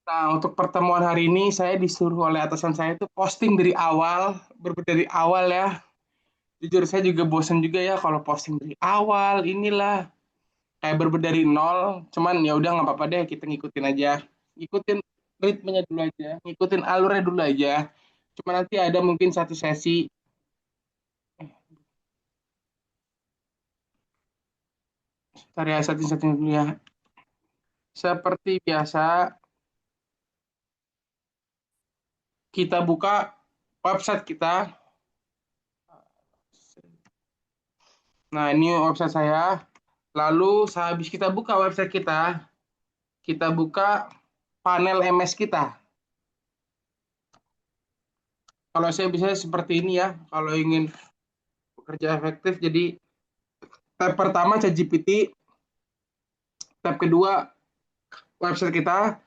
Nah, untuk pertemuan hari ini saya disuruh oleh atasan saya itu posting dari awal, dari awal ya. Jujur saya juga bosen juga ya kalau posting dari awal inilah kayak dari nol. Cuman ya udah nggak apa-apa deh, kita ngikutin aja. Ngikutin ritmenya dulu aja, ngikutin alurnya dulu aja. Cuma nanti ada mungkin satu sesi, cari satu-satunya dulu ya. Seperti biasa, kita buka website kita. Nah, ini website saya. Lalu sehabis kita buka website kita buka panel MS kita. Kalau saya bisa seperti ini ya, kalau ingin bekerja efektif, jadi tab pertama ChatGPT, tab kedua website kita,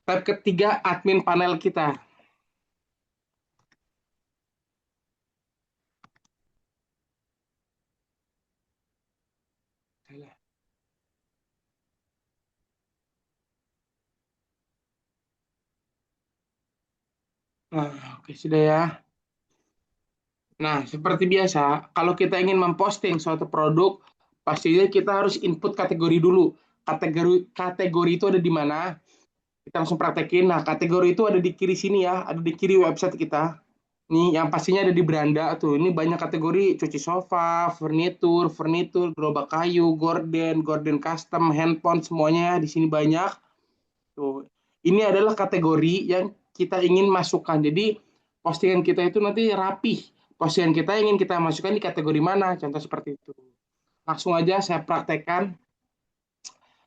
tab ketiga admin panel kita. Nah, oke sudah ya. Nah, seperti biasa, kalau kita ingin memposting suatu produk, pastinya kita harus input kategori dulu. Kategori itu ada di mana? Kita langsung praktekin. Nah, kategori itu ada di kiri sini ya, ada di kiri website kita. Nih, yang pastinya ada di beranda tuh. Ini banyak kategori cuci sofa, furnitur, gerobak kayu, gorden custom, handphone, semuanya di sini banyak. Tuh. Ini adalah kategori yang kita ingin masukkan. Jadi, postingan kita itu nanti rapih. Postingan kita ingin kita masukkan di kategori mana? Contoh seperti itu. Langsung aja saya praktekkan.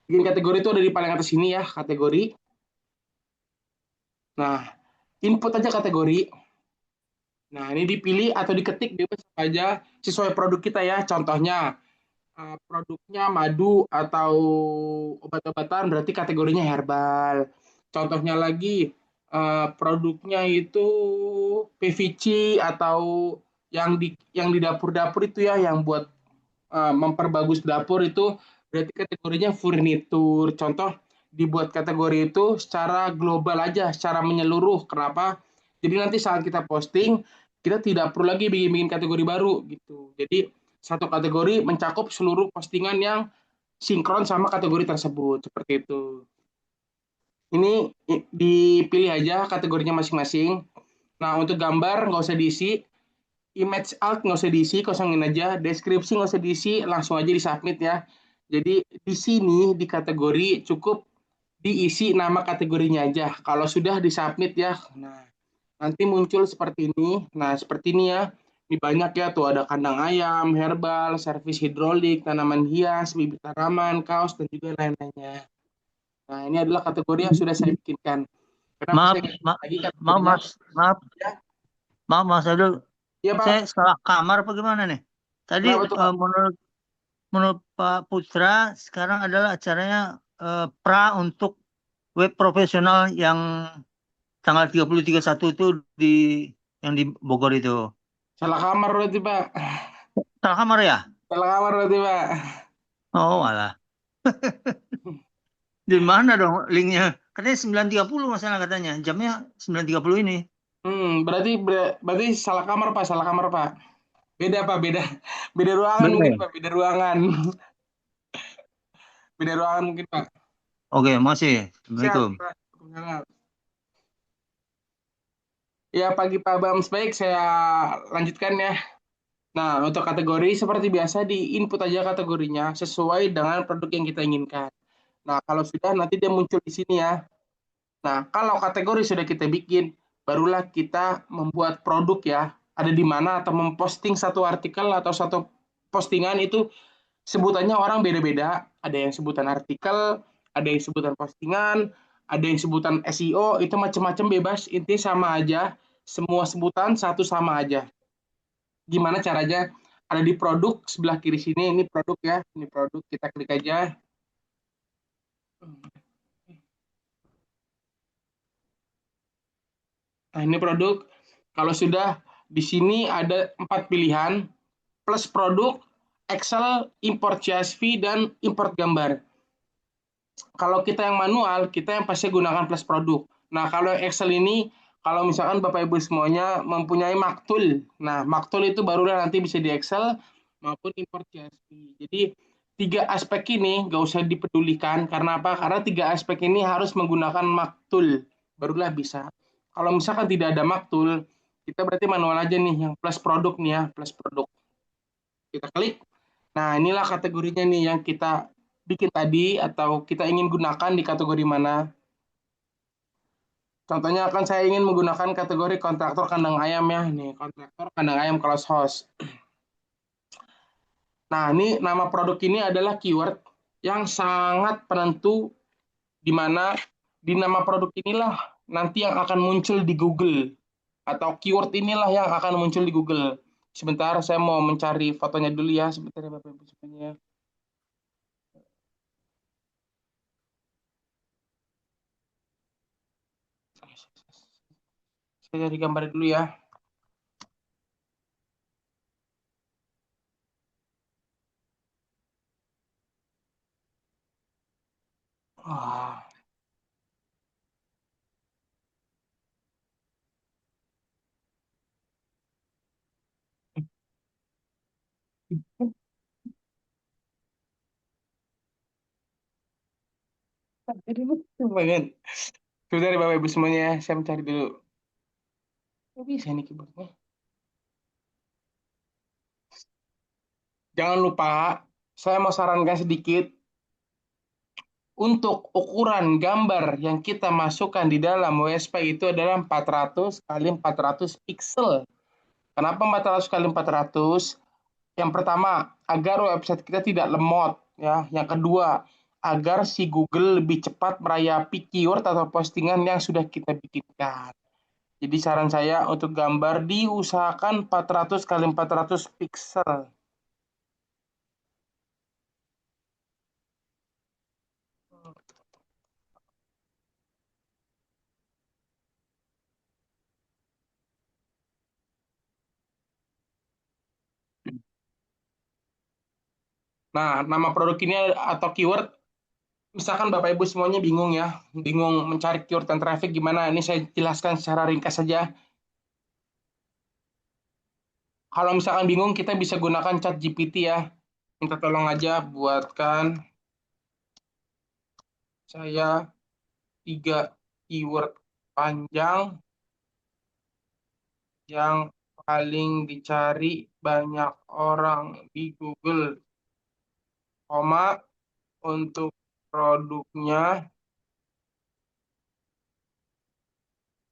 Bikin kategori itu ada di paling atas sini ya, kategori. Nah, input aja kategori. Nah, ini dipilih atau diketik bebas aja sesuai produk kita ya. Contohnya, produknya madu atau obat-obatan berarti kategorinya herbal. Contohnya lagi, produknya itu PVC atau yang di dapur-dapur itu ya, yang buat memperbagus dapur itu berarti kategorinya furnitur. Contoh dibuat kategori itu secara global aja, secara menyeluruh. Kenapa? Jadi nanti saat kita posting, kita tidak perlu lagi bikin-bikin kategori baru gitu. Jadi satu kategori mencakup seluruh postingan yang sinkron sama kategori tersebut. Seperti itu. Ini dipilih aja kategorinya masing-masing. Nah, untuk gambar nggak usah diisi, image alt nggak usah diisi, kosongin aja, deskripsi nggak usah diisi, langsung aja disubmit ya. Jadi di sini di kategori cukup diisi nama kategorinya aja. Kalau sudah disubmit ya, nah nanti muncul seperti ini. Nah seperti ini ya. Ini banyak ya tuh, ada kandang ayam, herbal, servis hidrolik, tanaman hias, bibit tanaman, kaos dan juga lain-lainnya. Nah ini adalah kategori yang sudah saya bikinkan. Kenapa Maaf, saya nggak bikin ma lagi maaf kategorinya? Mas, maaf, Ya, maaf Mas Abdul. iya Saya Pak. salah kamar apa gimana nih? Tadi Kenapa tuh Pak? menurut menurut Pak Putra sekarang adalah acaranya pra untuk web profesional yang tanggal 30 31 itu di yang di Bogor itu. Salah kamar berarti Pak. Salah kamar ya? Salah kamar berarti Pak. Oh, alah. Di mana dong linknya? Katanya 9.30 masalah katanya. Jamnya 9.30 ini. Berarti salah kamar Pak, salah kamar Pak. Beda Pak, beda. Beda ruangan Benar mungkin ya? Pak, beda ruangan. Beda ruangan mungkin Pak. Oke, masih. Siap Assalamualaikum. Pak. Ya pagi Pak Bams, baik saya lanjutkan ya. Nah, untuk kategori seperti biasa di input aja kategorinya sesuai dengan produk yang kita inginkan. Nah, kalau sudah nanti dia muncul di sini ya. Nah, kalau kategori sudah kita bikin, barulah kita membuat produk ya. Ada di mana atau memposting satu artikel atau satu postingan itu sebutannya orang beda-beda. Ada yang sebutan artikel, ada yang sebutan postingan, ada yang sebutan SEO, itu macam-macam bebas. Intinya sama aja. Semua sebutan satu sama aja. Gimana caranya? Ada di produk sebelah kiri sini, ini produk ya. Ini produk, kita klik aja. Nah, ini produk. Kalau sudah di sini ada 4 pilihan, plus produk, Excel, import CSV, dan import gambar. Kalau kita yang manual, kita yang pasti gunakan plus produk. Nah, kalau Excel ini, kalau misalkan Bapak Ibu semuanya mempunyai maktul. Nah, maktul itu barulah nanti bisa di Excel maupun import CSV. Jadi, tiga aspek ini nggak usah dipedulikan. Karena apa? Karena tiga aspek ini harus menggunakan maktul. Barulah bisa. Kalau misalkan tidak ada maktul, kita berarti manual aja nih, yang plus produk nih ya, plus produk. Kita klik. Nah, inilah kategorinya nih yang kita bikin tadi atau kita ingin gunakan di kategori mana. Contohnya kan saya ingin menggunakan kategori kontraktor kandang ayam ya, nih kontraktor kandang ayam close house. Nah, ini nama produk ini adalah keyword yang sangat penentu di mana di nama produk inilah nanti yang akan muncul di Google atau keyword inilah yang akan muncul di Google. Sebentar, saya mau mencari fotonya dulu ya, sebentar ya Bapak Ibu semuanya. Saya cari gambar dulu ya. Wah. Lumayan. Sebentar ya Bapak Ibu semuanya, saya mencari dulu. Kok bisa nih keyboardnya? Jangan lupa, saya mau sarankan sedikit, untuk ukuran gambar yang kita masukkan di dalam WSP itu adalah 400 kali 400 pixel. Kenapa 400 kali 400? Yang pertama, agar website kita tidak lemot, ya. Yang kedua, agar si Google lebih cepat merayapi keyword atau postingan yang sudah kita bikinkan. Jadi saran saya untuk gambar diusahakan 400 kali 400 pixel. Nah, nama produk ini atau keyword, misalkan Bapak Ibu semuanya bingung ya, bingung mencari keyword dan traffic gimana, ini saya jelaskan secara ringkas saja. Kalau misalkan bingung, kita bisa gunakan chat GPT ya. Minta tolong aja buatkan saya 3 keyword panjang yang paling dicari banyak orang di Google, koma, untuk produknya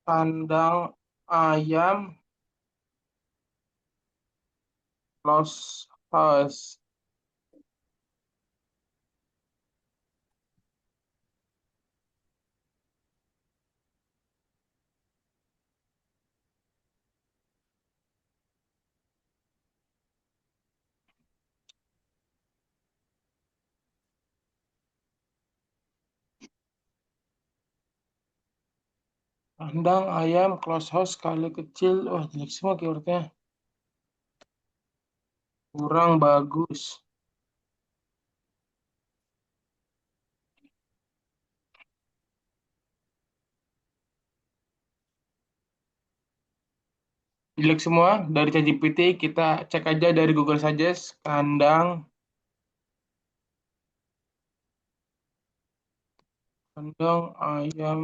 kandang ayam close house. Kandang ayam close house skala kecil. Wah, jelek semua keywordnya. Kurang bagus. Jelek semua dari ChatGPT. Kita cek aja dari Google Suggest. Kandang ayam.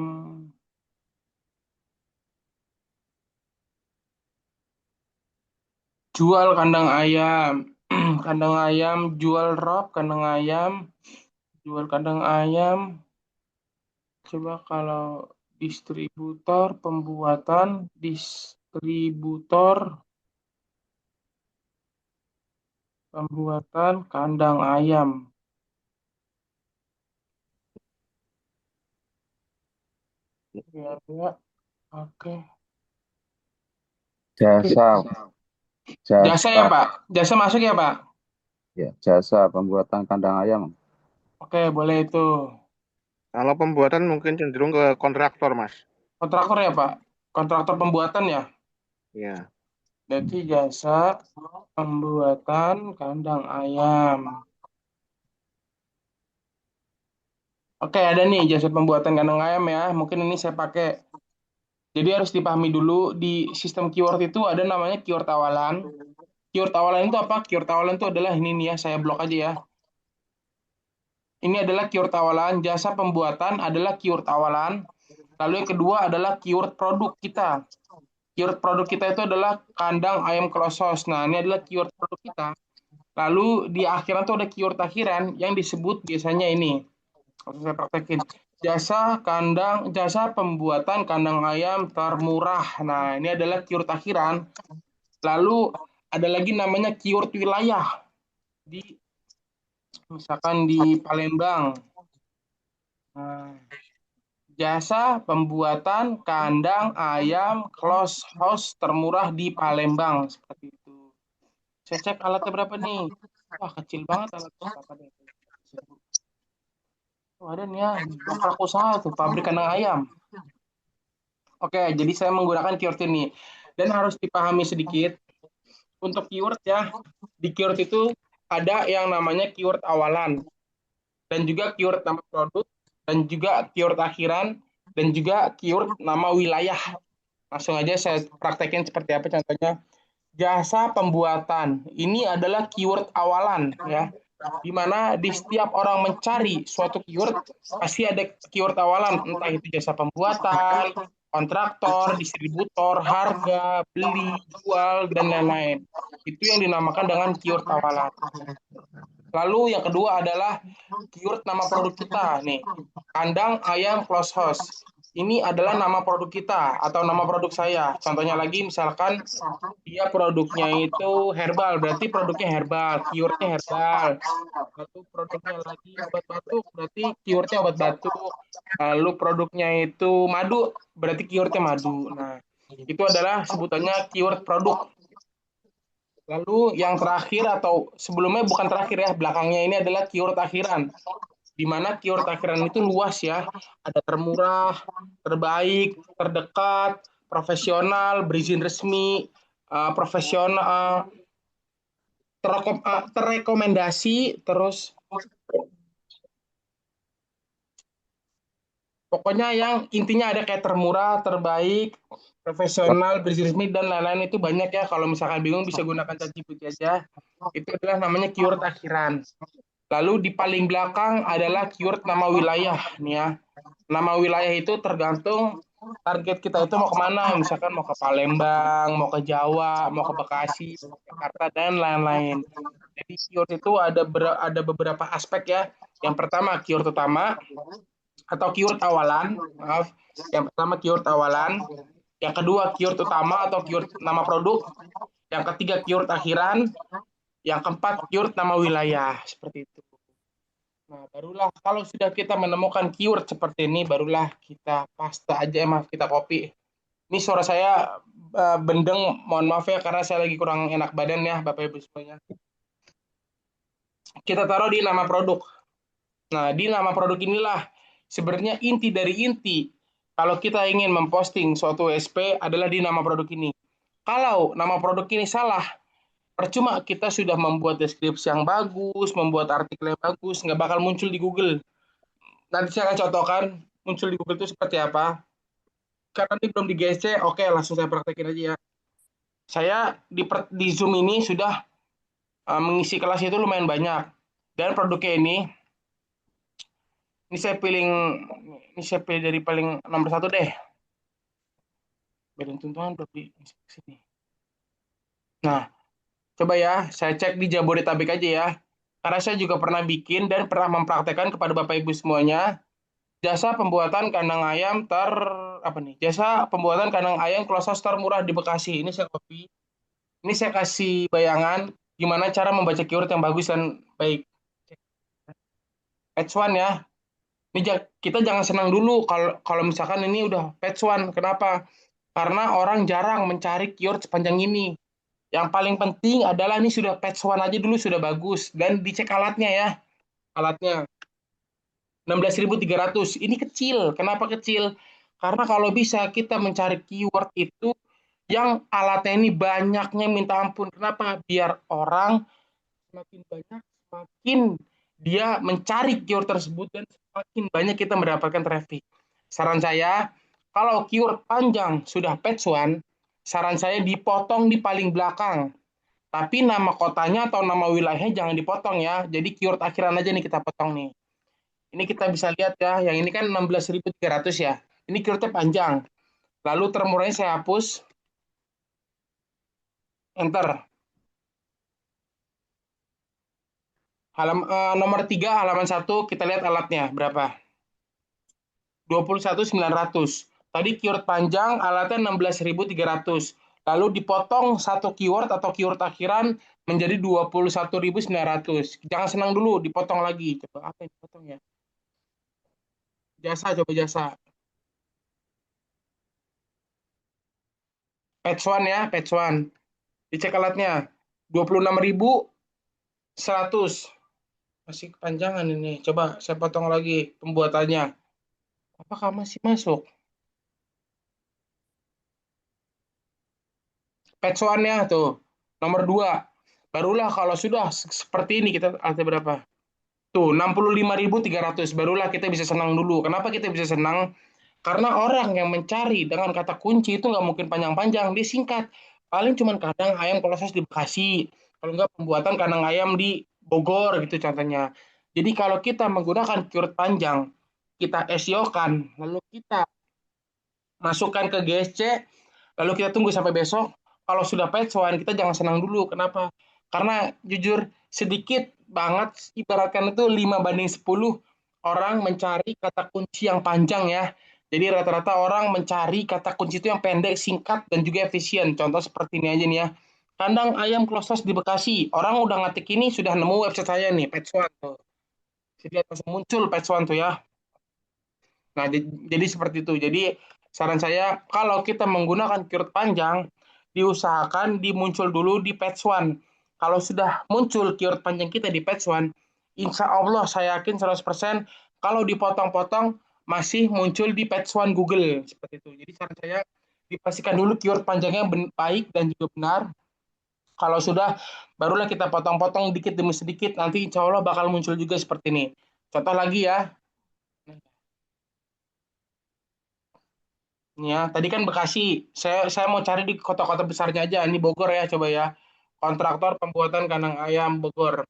Jual kandang ayam. Kandang ayam. Jual rob kandang ayam. Jual kandang ayam. Coba kalau distributor, pembuatan kandang ayam. Ya, ya. Oke. Oke. Jasa, Jasa ya, jasa, Pak? Jasa masuk ya, Pak? ya, jasa pembuatan kandang ayam. Oke, boleh itu. Kalau pembuatan mungkin cenderung ke kontraktor, Mas. Kontraktor ya, Pak? Kontraktor pembuatan ya? Ya. Berarti jasa pembuatan kandang ayam. Oke, ada nih jasa pembuatan kandang ayam ya. Mungkin ini saya pakai Jadi harus dipahami dulu di sistem keyword itu ada namanya keyword awalan. Keyword awalan itu apa? Keyword awalan itu adalah ini nih ya, saya blok aja ya. Ini adalah keyword awalan, jasa pembuatan adalah keyword awalan. Lalu yang kedua adalah keyword produk kita. Keyword produk kita itu adalah kandang ayam klosos. Nah, ini adalah keyword produk kita. Lalu di akhiran tuh ada keyword akhiran yang disebut biasanya ini. Harus saya praktekin. Jasa pembuatan kandang ayam termurah. Nah, ini adalah keyword akhiran. Lalu ada lagi namanya keyword wilayah. Misalkan di Palembang. Nah, jasa pembuatan kandang ayam close house termurah di Palembang. Seperti itu. Saya cek alatnya berapa nih. Wah, kecil banget alatnya. Berapa deh? Oh, ada nih ya. Pelaku usaha tuh, pabrik kandang ayam. Oke, jadi saya menggunakan keyword ini. Dan harus dipahami sedikit, untuk keyword ya, di keyword itu ada yang namanya keyword awalan, dan juga keyword nama produk, dan juga keyword akhiran, dan juga keyword nama wilayah. Langsung aja saya praktekin seperti apa contohnya. Jasa pembuatan, ini adalah keyword awalan ya. Di mana di setiap orang mencari suatu keyword pasti ada keyword awalan, entah itu jasa pembuatan, kontraktor, distributor, harga, beli, jual, dan lain-lain. Itu yang dinamakan dengan keyword awalan. Lalu yang kedua adalah keyword nama produk kita nih. Kandang ayam close house. Ini adalah nama produk kita atau nama produk saya. Contohnya lagi misalkan dia produknya itu herbal, berarti produknya herbal, keywordnya herbal. Lalu produknya lagi obat batuk, berarti keywordnya obat batuk. Lalu produknya itu madu, berarti keywordnya madu. Nah, itu adalah sebutannya keyword produk. Lalu yang terakhir atau sebelumnya bukan terakhir ya, belakangnya ini adalah keyword akhiran. Di mana keyword akhiran itu luas ya. Ada termurah, terbaik, terdekat, profesional, berizin resmi, profesional, terrekomendasi, terus pokoknya yang intinya ada kayak termurah, terbaik, profesional, berizin resmi, dan lain-lain itu banyak ya. Kalau misalkan bingung bisa gunakan ChatGPT aja. Itu adalah namanya keyword akhiran. Lalu di paling belakang adalah keyword nama wilayah nih ya. Nama wilayah itu tergantung target kita itu mau kemana. Misalkan mau ke Palembang, mau ke Jawa, mau ke Bekasi, Jakarta, dan lain-lain. Jadi keyword itu ada beberapa aspek ya. Yang pertama keyword utama atau keyword awalan. Maaf. Yang pertama keyword awalan. Yang kedua keyword utama atau keyword nama produk. Yang ketiga keyword akhiran. Yang keempat keyword nama wilayah. Seperti itu. Nah, barulah kalau sudah kita menemukan keyword seperti ini, barulah kita paste aja, maaf, kita copy. Ini suara saya bendeng, mohon maaf ya, karena saya lagi kurang enak badan ya, Bapak Ibu semuanya. Kita taruh di nama produk. Nah, di nama produk inilah sebenarnya inti dari inti. Kalau kita ingin memposting suatu SP adalah di nama produk ini. Kalau nama produk ini salah, percuma kita sudah membuat deskripsi yang bagus, membuat artikel yang bagus, nggak bakal muncul di Google. Nanti saya akan contohkan muncul di Google itu seperti apa. Karena ini belum di GSC, oke langsung saya praktekin aja ya. Saya di Zoom ini sudah mengisi kelas itu lumayan banyak. Dan produknya ini saya pilih dari paling nomor satu deh. Beda tuntunan belum di sini. Nah, coba ya, saya cek di Jabodetabek aja ya. Karena saya juga pernah bikin dan pernah mempraktekkan kepada Bapak Ibu semuanya. Jasa pembuatan kandang ayam apa nih? Jasa pembuatan kandang ayam close house termurah di Bekasi. Ini saya copy. Ini saya kasih bayangan gimana cara membaca keyword yang bagus dan baik. Page one ya. Ini kita jangan senang dulu kalau kalau misalkan ini udah page one. Kenapa? Karena orang jarang mencari keyword sepanjang ini. Yang paling penting adalah ini sudah page one aja dulu sudah bagus dan dicek alatnya ya. Alatnya 16.300. Ini kecil. Kenapa kecil? Karena kalau bisa kita mencari keyword itu yang alatnya ini banyaknya minta ampun. Kenapa? Biar orang semakin banyak, semakin dia mencari keyword tersebut dan semakin banyak kita mendapatkan traffic. Saran saya, Kalau keyword panjang sudah page one, saran saya dipotong di paling belakang. Tapi nama kotanya atau nama wilayahnya jangan dipotong ya. Jadi keyword akhiran aja nih kita potong nih. Ini kita bisa lihat ya, yang ini kan 16.300 ya. Ini keywordnya panjang. Lalu termurahnya saya hapus, enter. Nomor 3 halaman 1 kita lihat alatnya berapa. 21.900. Tadi keyword panjang alatnya 16.300. Lalu dipotong satu keyword atau keyword akhiran menjadi 21.900. Jangan senang dulu, dipotong lagi. Coba apa yang dipotong ya? Jasa, coba jasa. Page one ya, page one. Dicek alatnya. 26.100. Masih kepanjangan ini. Coba saya potong lagi pembuatannya. Apakah masih masuk? Page one-nya tuh. Nomor 2. Barulah kalau sudah seperti ini kita ada berapa? Tuh, 65.300. Barulah kita bisa senang dulu. Kenapa kita bisa senang? Karena orang yang mencari dengan kata kunci itu nggak mungkin panjang-panjang, dia singkat. Paling cuma kandang ayam proses di Bekasi. Kalau nggak pembuatan kandang ayam di Bogor gitu contohnya. Jadi kalau kita menggunakan keyword panjang, kita SEO-kan, lalu kita masukkan ke GSC, lalu kita tunggu sampai besok. Kalau sudah page one, kita jangan senang dulu. Kenapa? Karena jujur sedikit banget, ibaratkan itu 5 banding 10 orang mencari kata kunci yang panjang ya. Jadi rata-rata orang mencari kata kunci itu yang pendek, singkat, dan juga efisien. Contoh seperti ini aja nih ya. Kandang ayam close di Bekasi. Orang udah ngetik ini sudah nemu website saya nih, page one tuh. Jadi langsung muncul page one tuh ya. Nah, jadi seperti itu. Jadi saran saya kalau kita menggunakan keyword panjang, diusahakan dimuncul dulu di page one. Kalau sudah muncul keyword panjang kita di page one, insya Allah saya yakin 100% kalau dipotong-potong masih muncul di page one Google. Seperti itu. Jadi saran saya dipastikan dulu keyword panjangnya baik dan juga benar. Kalau sudah, barulah kita potong-potong dikit demi sedikit. Nanti insya Allah bakal muncul juga seperti ini. Contoh lagi ya, ya, tadi kan Bekasi. Saya mau cari di kota-kota besarnya aja. Ini Bogor ya, coba ya. Kontraktor pembuatan kandang ayam Bogor.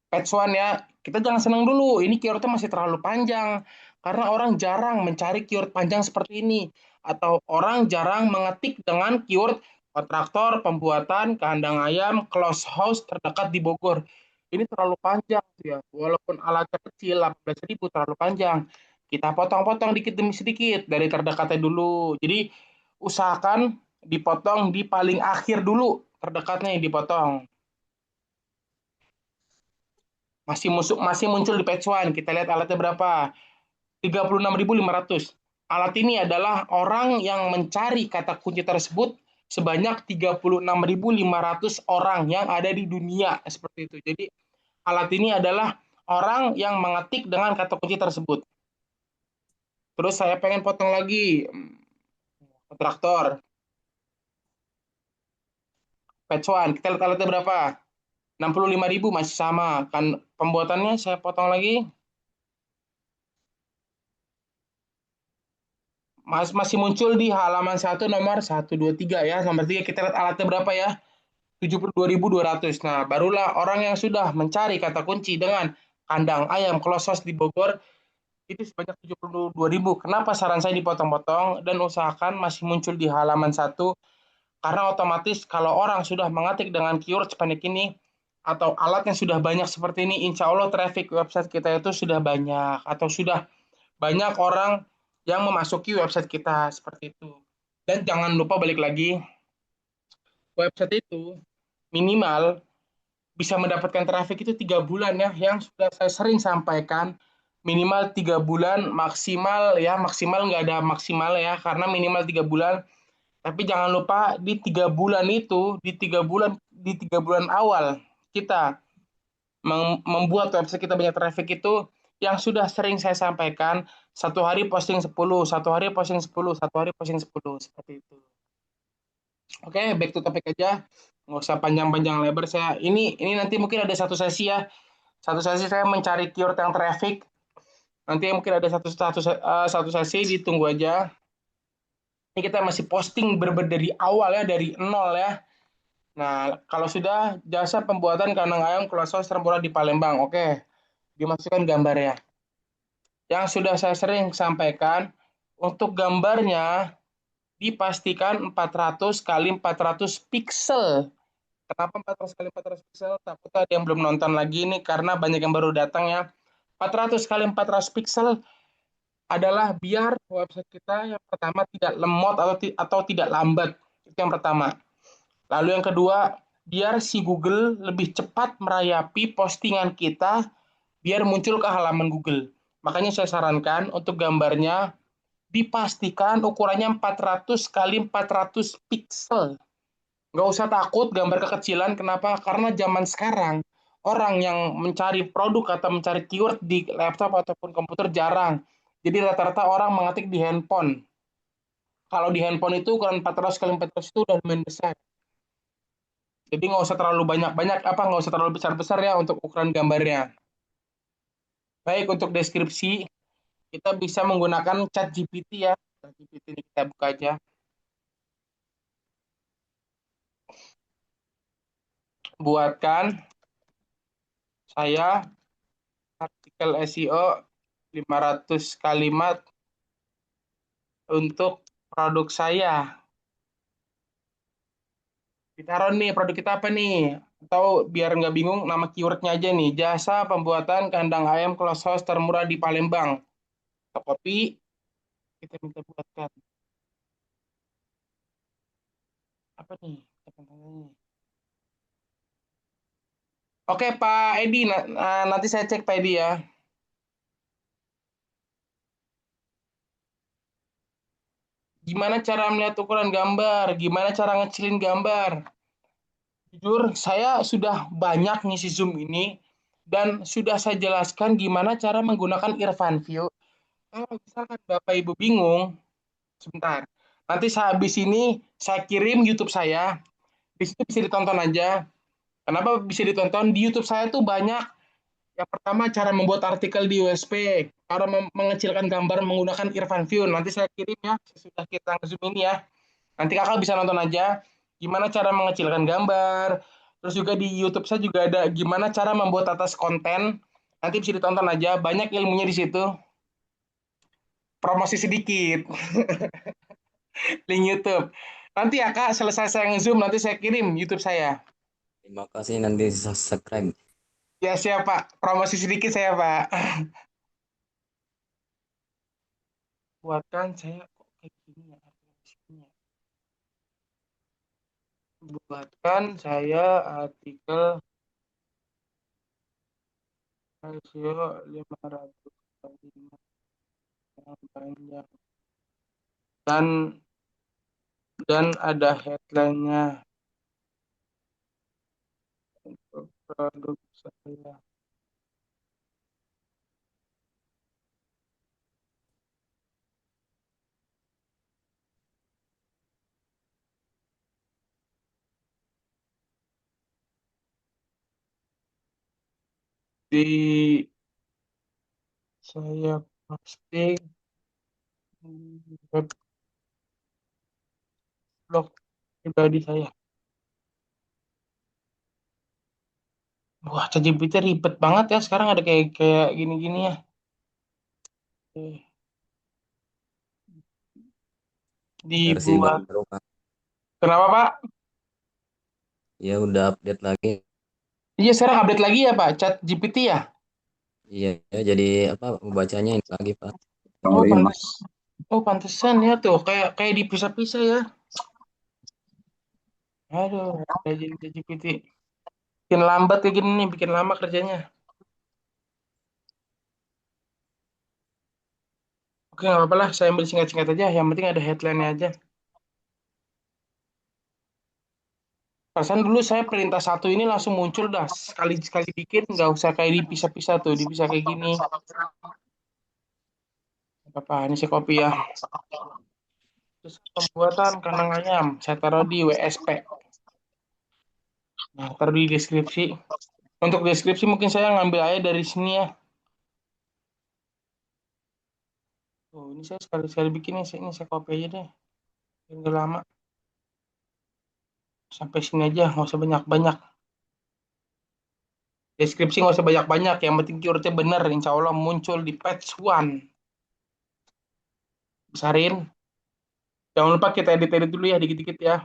Page one ya. Kita jangan senang dulu. Ini keywordnya masih terlalu panjang. Karena orang jarang mencari keyword panjang seperti ini. Atau orang jarang mengetik dengan keyword kontraktor pembuatan kandang ayam close house terdekat di Bogor. Ini terlalu panjang ya. Walaupun alatnya kecil, 18.000 terlalu panjang. Kita potong-potong dikit demi sedikit dari terdekatnya dulu. Jadi usahakan dipotong di paling akhir dulu terdekatnya yang dipotong. Masih muncul di page one. Kita lihat alatnya berapa. 36.500. Alat ini adalah orang yang mencari kata kunci tersebut sebanyak 36.500 orang yang ada di dunia seperti itu. Jadi alat ini adalah orang yang mengetik dengan kata kunci tersebut. Terus saya pengen potong lagi kontraktor. Page one. Kita lihat alatnya berapa. 65.000 masih sama. Kan pembuatannya saya potong lagi. Masih muncul di halaman 1 nomor 123 ya. Nomor 3 kita lihat alatnya berapa ya. 72.200. Nah, barulah orang yang sudah mencari kata kunci dengan kandang ayam klosos di Bogor itu sebanyak 72.000. Kenapa saran saya dipotong-potong dan usahakan masih muncul di halaman 1 karena otomatis kalau orang sudah mengetik dengan keyword sependek ini atau alat yang sudah banyak seperti ini, insya Allah traffic website kita itu sudah banyak atau sudah banyak orang yang memasuki website kita seperti itu. Dan jangan lupa balik lagi, website itu minimal bisa mendapatkan traffic itu 3 bulan ya, yang sudah saya sering sampaikan minimal 3 bulan maksimal ya, maksimal nggak ada maksimal ya, karena minimal 3 bulan. Tapi jangan lupa di 3 bulan itu, di tiga bulan awal kita membuat website kita banyak traffic itu yang sudah sering saya sampaikan, 1 hari posting 10, 1 hari posting 10, 1 hari posting 10, seperti itu. Oke, back to topic aja. Nggak usah panjang-panjang lebar. Ini nanti mungkin ada satu sesi ya. Satu sesi saya mencari keyword yang traffic. Nanti mungkin ada satu sesi, ditunggu aja. Ini kita masih posting dari awal ya, dari nol ya. Nah, kalau sudah jasa pembuatan kandang ayam kelas termurah di Palembang, oke, dimasukkan gambar ya. Yang sudah saya sering sampaikan, untuk gambarnya dipastikan 400 kali 400 piksel. Kenapa 400 kali 400 piksel? Takut ada yang belum nonton lagi nih karena banyak yang baru datang ya. 400 kali 400 piksel adalah biar website kita yang pertama tidak lemot atau tidak lambat. Itu yang pertama. Lalu yang kedua, biar si Google lebih cepat merayapi postingan kita biar muncul ke halaman Google. Makanya saya sarankan untuk gambarnya dipastikan ukurannya 400 kali 400 piksel. Nggak usah takut gambar kekecilan. Kenapa? Karena zaman sekarang orang yang mencari produk atau mencari keyword di laptop ataupun komputer jarang. Jadi rata-rata orang mengetik di handphone. Kalau di handphone itu ukuran 400 kali 400 itu udah lumayan besar. Jadi nggak usah terlalu banyak-banyak, nggak usah terlalu besar-besar ya untuk ukuran gambarnya. Baik, untuk deskripsi, kita bisa menggunakan chat GPT ya. Chat GPT ini kita buka aja. Buatkan saya artikel SEO 500 kalimat untuk produk saya. Ditaruh nih, produk kita apa nih? Atau biar nggak bingung, nama keywordnya aja nih. Jasa pembuatan kandang ayam close house termurah di Palembang. Kita copy, kita minta buatkan. Apa nih? Oke, Pak Edi. Nanti saya cek Pak Edi ya. Gimana cara melihat ukuran gambar? Gimana cara ngecilin gambar? Jujur, saya sudah banyak ngisi Zoom ini dan sudah saya jelaskan gimana cara menggunakan Irfan View. Kalau misalkan Bapak Ibu bingung, sebentar. Nanti habis ini saya kirim YouTube saya. Di situ bisa ditonton aja. Kenapa bisa ditonton? Di YouTube saya tuh banyak. Yang pertama cara membuat artikel di USP, cara mengecilkan gambar menggunakan Irfan View. Nanti saya kirim ya, sesudah kita zoom ini ya. Nanti kakak bisa nonton aja gimana cara mengecilkan gambar. Terus juga di YouTube saya juga ada gimana cara membuat atas konten. Nanti bisa ditonton aja, banyak ilmunya di situ. Promosi sedikit, link YouTube. Nanti ya kak, selesai saya nge-zoom, nanti saya kirim YouTube saya. Terima kasih nanti subscribe. Ya siap Pak, promosi sedikit saya Pak. Buatkan saya kok kayak gini ya aplikasinya. Buatkan saya artikel SEO 500 kalimat yang panjang dan ada headline-nya untuk produk saya. Di saya posting di web blog pribadi saya. Wah, ChatGPT ribet banget ya sekarang ada kayak kayak gini-gini ya. Oke. Versi Dibuat. baru kan. Kenapa Pak? Ya udah update lagi. Iya sekarang update lagi ya Pak, ChatGPT ya. Iya, ya, jadi apa membacanya ini lagi Pak. Yang Oh lima. pantes. Oh pantesan ya tuh kayak kayak dipisah-pisah ya. Aduh, udah jadi ChatGPT. Bikin lambat kayak gini nih, bikin lama kerjanya. Oke, nggak apa-apa lah, saya ambil singkat-singkat aja. Yang penting ada headline-nya aja. Perasaan dulu saya perintah satu ini langsung muncul dah. Sekali-sekali bikin, nggak usah kayak dipisah-pisah tuh. Dipisah kayak gini. Nggak apa-apa, ini saya copy ya. Terus pembuatan kandang ayam. Saya taruh di WSP. Nah, taruh di deskripsi. Untuk deskripsi mungkin saya ngambil aja dari sini ya. Oh, ini saya sekali-sekali bikin ini saya copy aja deh. Biar nggak lama. Sampai sini aja, nggak usah banyak-banyak. Deskripsi nggak usah banyak-banyak. Yang penting keywordnya bener. Insya Allah muncul di page 1. Besarin. Jangan lupa kita edit-edit dulu ya, dikit-dikit ya.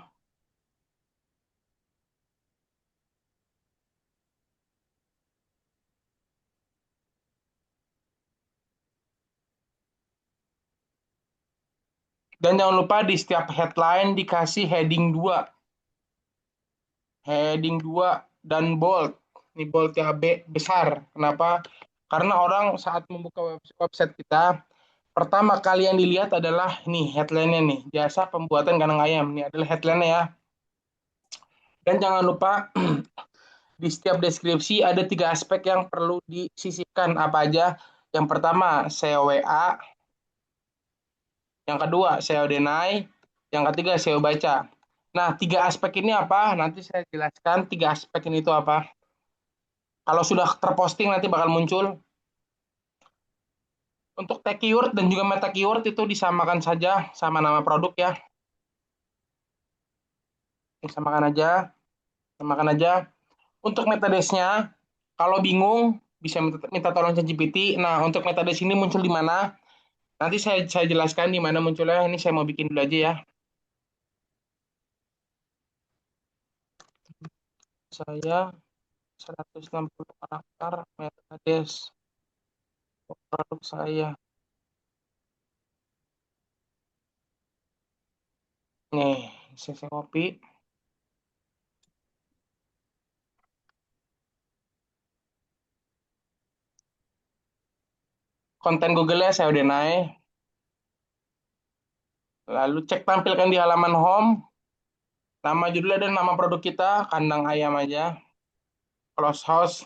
Dan jangan lupa di setiap headline dikasih heading 2. Heading 2 dan bold. Ini bold ya, B besar. Kenapa? Karena orang saat membuka website kita, pertama kali yang dilihat adalah nih headline-nya nih. Jasa pembuatan kandang ayam. Ini adalah headline-nya ya. Dan jangan lupa di setiap deskripsi ada 3 aspek yang perlu disisipkan. Apa aja? Yang pertama, SEO WA. Yang kedua, SEO Denai. Yang ketiga, SEO baca. Nah, 3 aspek ini apa? Nanti saya jelaskan 3 aspek ini itu apa. Kalau sudah terposting nanti bakal muncul. Untuk tag keyword dan juga meta keyword itu disamakan saja sama nama produk ya. Samakan aja. Samakan aja. Untuk metadesnya, kalau bingung bisa minta tolong ChatGPT. Nah, untuk metades ini muncul di mana? Nanti saya jelaskan di mana munculnya. Ini saya mau bikin dulu aja ya. Saya 160 karakter metades produk saya. Nih, saya copy. Konten Google-nya saya udah naik. Lalu cek tampilkan di halaman home. Nama judulnya dan nama produk kita, kandang ayam aja. Close house.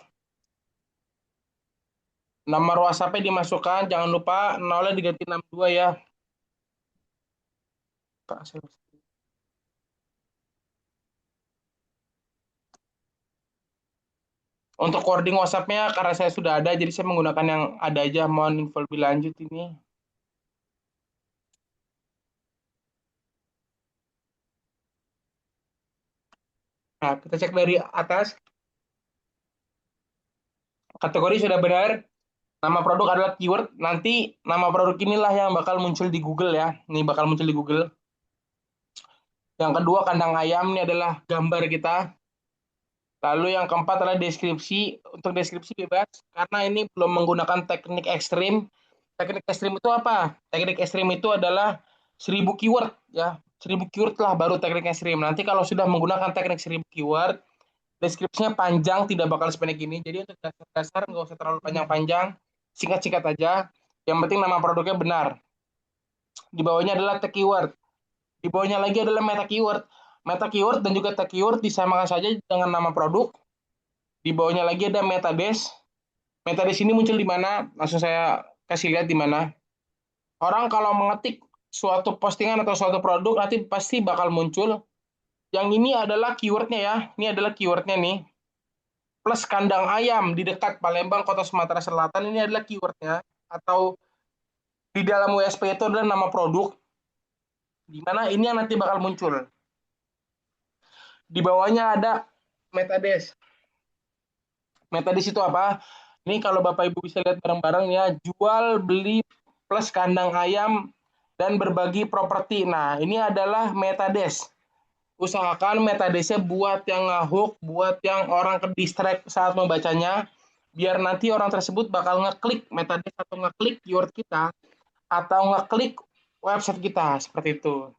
Nomor WhatsApp-nya dimasukkan, jangan lupa 0-nya diganti 62 ya. Untuk wording WhatsApp-nya karena saya sudah ada, jadi saya menggunakan yang ada aja. Mohon info lebih lanjut ini. Nah, kita cek dari atas. Kategori sudah benar. Nama produk adalah keyword. Nanti nama produk inilah yang bakal muncul di Google ya. Ini bakal muncul di Google. Yang kedua, kandang ayam. Ini adalah gambar kita. Lalu yang keempat adalah deskripsi. Untuk deskripsi bebas. Karena ini belum menggunakan teknik ekstrim. Teknik ekstrim itu apa? Teknik ekstrim itu adalah 1000 keyword ya. 1000 keyword lah baru teknik ekstrim. Nanti kalau sudah menggunakan teknik 1000 keyword, deskripsinya panjang, tidak bakal sependek ini. Jadi untuk dasar-dasar nggak usah terlalu panjang-panjang, singkat-singkat aja. Yang penting nama produknya benar. Di bawahnya adalah tag keyword. Di bawahnya lagi adalah meta keyword. Meta keyword dan juga tag keyword disamakan saja dengan nama produk. Di bawahnya lagi ada metades. Metades ini muncul di mana? Langsung saya kasih lihat di mana. Orang kalau mengetik suatu postingan atau suatu produk nanti pasti bakal muncul. Yang ini adalah keywordnya ya. Ini adalah keywordnya nih. Plus kandang ayam di dekat Palembang, Kota Sumatera Selatan, ini adalah keywordnya. Atau di dalam WSP itu adalah nama produk. Di mana ini yang nanti bakal muncul. Di bawahnya ada metades. Metades itu apa? Ini kalau Bapak Ibu bisa lihat bareng-bareng ya, jual beli plus kandang ayam dan berbagi properti. Nah, ini adalah metades. Usahakan metadesnya buat yang ngehook, buat yang orang ke distract saat membacanya, biar nanti orang tersebut bakal ngeklik metades atau ngeklik keyword kita, atau ngeklik website kita, seperti itu.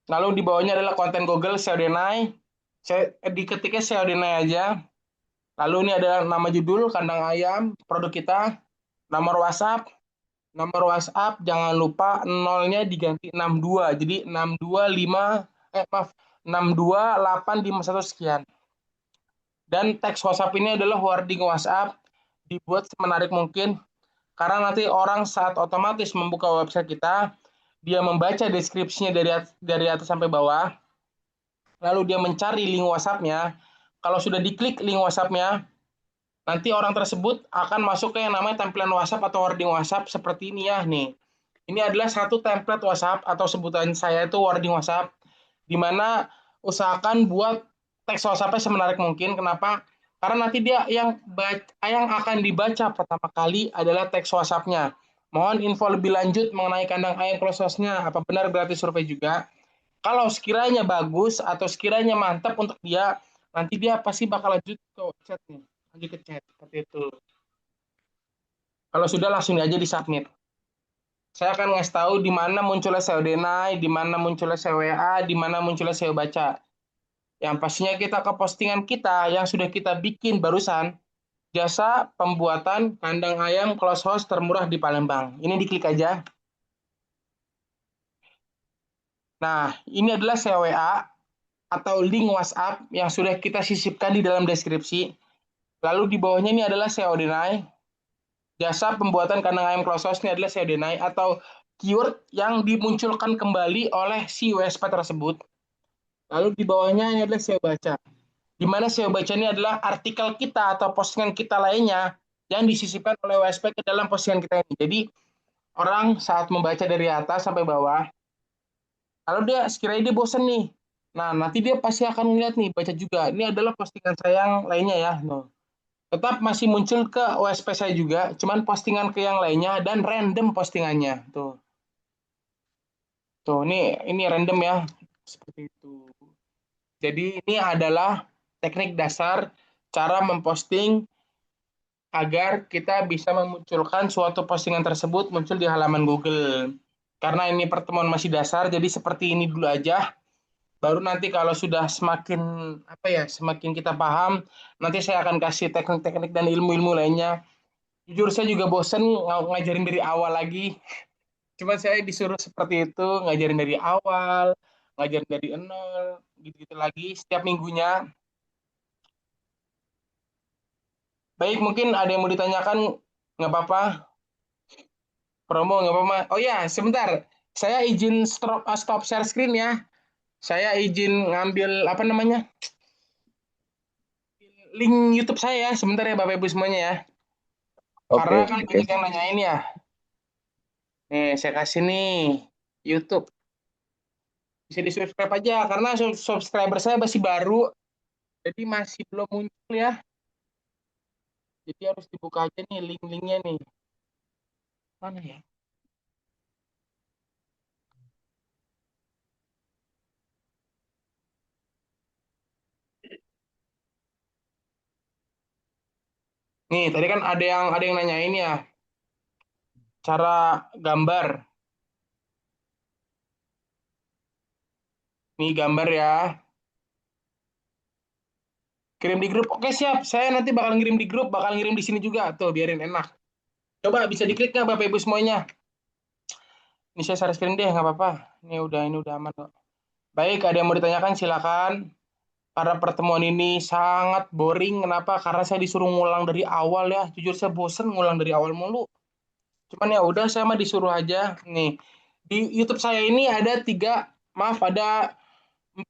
Lalu di bawahnya adalah konten Google SEO Denai. Saya diketiknya SEO Denai aja. Lalu ini ada nama judul, kandang ayam, produk kita, nomor WhatsApp. Nomor WhatsApp jangan lupa 0-nya diganti 62. Jadi 625 maaf 62851 sekian. Dan teks WhatsApp ini adalah wording WhatsApp dibuat semenarik mungkin karena nanti orang saat otomatis membuka website kita, dia membaca deskripsinya dari atas sampai bawah, lalu dia mencari link WhatsApp-nya. Kalau sudah diklik link WhatsApp-nya, nanti orang tersebut akan masuk ke yang namanya tampilan WhatsApp atau wording WhatsApp seperti ini ya nih. Ini adalah satu template WhatsApp atau sebutan saya itu wording WhatsApp, di mana usahakan buat teks WhatsApp-nya semenarik mungkin. Kenapa? Karena nanti dia yang akan dibaca pertama kali adalah teks WhatsApp-nya. Mohon info lebih lanjut mengenai kandang ayam close house-nya. Apa benar gratis survei juga? Kalau sekiranya bagus atau sekiranya mantap untuk dia, nanti dia pasti bakal lanjut ke chat nih. Lanjut ke chat seperti itu. Kalau sudah langsung aja di submit. Saya akan ngasih tahu di mana munculnya SEO Denai, di mana munculnya SEO WA, di mana munculnya SEO Baca. Yang pastinya kita ke postingan kita yang sudah kita bikin barusan, jasa pembuatan kandang ayam close house termurah di Palembang. Ini diklik aja. Nah, ini adalah SEO WA atau link WhatsApp yang sudah kita sisipkan di dalam deskripsi. Lalu di bawahnya ini adalah SEO Denai. Jasa pembuatan kandang ayam close house ini adalah SEO Denai atau keyword yang dimunculkan kembali oleh si WSP tersebut. Lalu di bawahnya ini adalah SEO Baca. Di mana SEO Baca ini adalah artikel kita atau postingan kita lainnya yang disisipkan oleh WSP ke dalam postingan kita ini. Jadi orang saat membaca dari atas sampai bawah, lalu dia sekiranya dia bosan nih, nah nanti dia pasti akan melihat nih, baca juga. Ini adalah postingan saya yang lainnya ya. No. Tetap masih muncul ke OSP saya juga, cuman postingan ke yang lainnya dan random postingannya. Tuh. Tuh, ini random ya. Seperti itu. Jadi ini adalah teknik dasar cara memposting agar kita bisa memunculkan suatu postingan tersebut muncul di halaman Google. Karena ini pertemuan masih dasar, jadi seperti ini dulu aja. Baru nanti kalau sudah semakin semakin kita paham, nanti saya akan kasih teknik-teknik dan ilmu-ilmu lainnya. Jujur saya juga bosen ngajarin dari awal lagi. Cuma saya disuruh seperti itu, ngajarin dari awal, ngajarin dari nol, gitu-gitu lagi setiap minggunya. Baik, mungkin ada yang mau ditanyakan, nggak apa-apa. Promo nggak apa-apa. Oh ya, sebentar. Saya izin stop share screen ya. Saya izin ngambil apa namanya? Link YouTube saya ya. Sebentar ya Bapak Ibu semuanya ya. Oke, Karena kan oke. banyak yang nanyain ya. Nih, saya kasih nih YouTube. Bisa di-subscribe aja karena subscriber saya masih baru. Jadi masih belum muncul ya. Jadi harus dibuka aja nih link-linknya nih. Mana ya? Nih, tadi kan ada yang nanyain ya. Cara gambar. Nih gambar ya. Kirim di grup. Oke, siap. Saya nanti bakal ngirim di grup, bakal ngirim di sini juga. Tuh, biarin enak. Coba bisa diklik nggak Bapak Ibu semuanya? Ini saya share screen deh, nggak apa-apa. Ini udah aman kok. Baik, ada yang mau ditanyakan silakan. Karena pertemuan ini sangat boring. Kenapa? Karena saya disuruh ngulang dari awal ya. Jujur saya bosen ngulang dari awal mulu. Cuman ya udah saya mah disuruh aja. Nih, di YouTube saya ini ada ada 4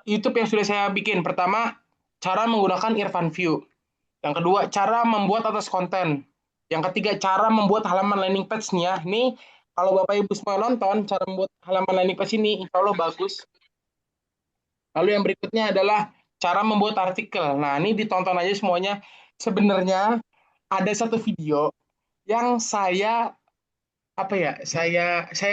YouTube yang sudah saya bikin. Pertama, cara menggunakan Irfan View. Yang kedua, cara membuat atas konten. Yang ketiga, cara membuat halaman landing page nih ya. Ini kalau Bapak Ibu semua nonton, cara membuat halaman landing page ini insya Allah bagus. Lalu yang berikutnya adalah cara membuat artikel. Nah, ini ditonton aja semuanya. Sebenarnya ada satu video yang saya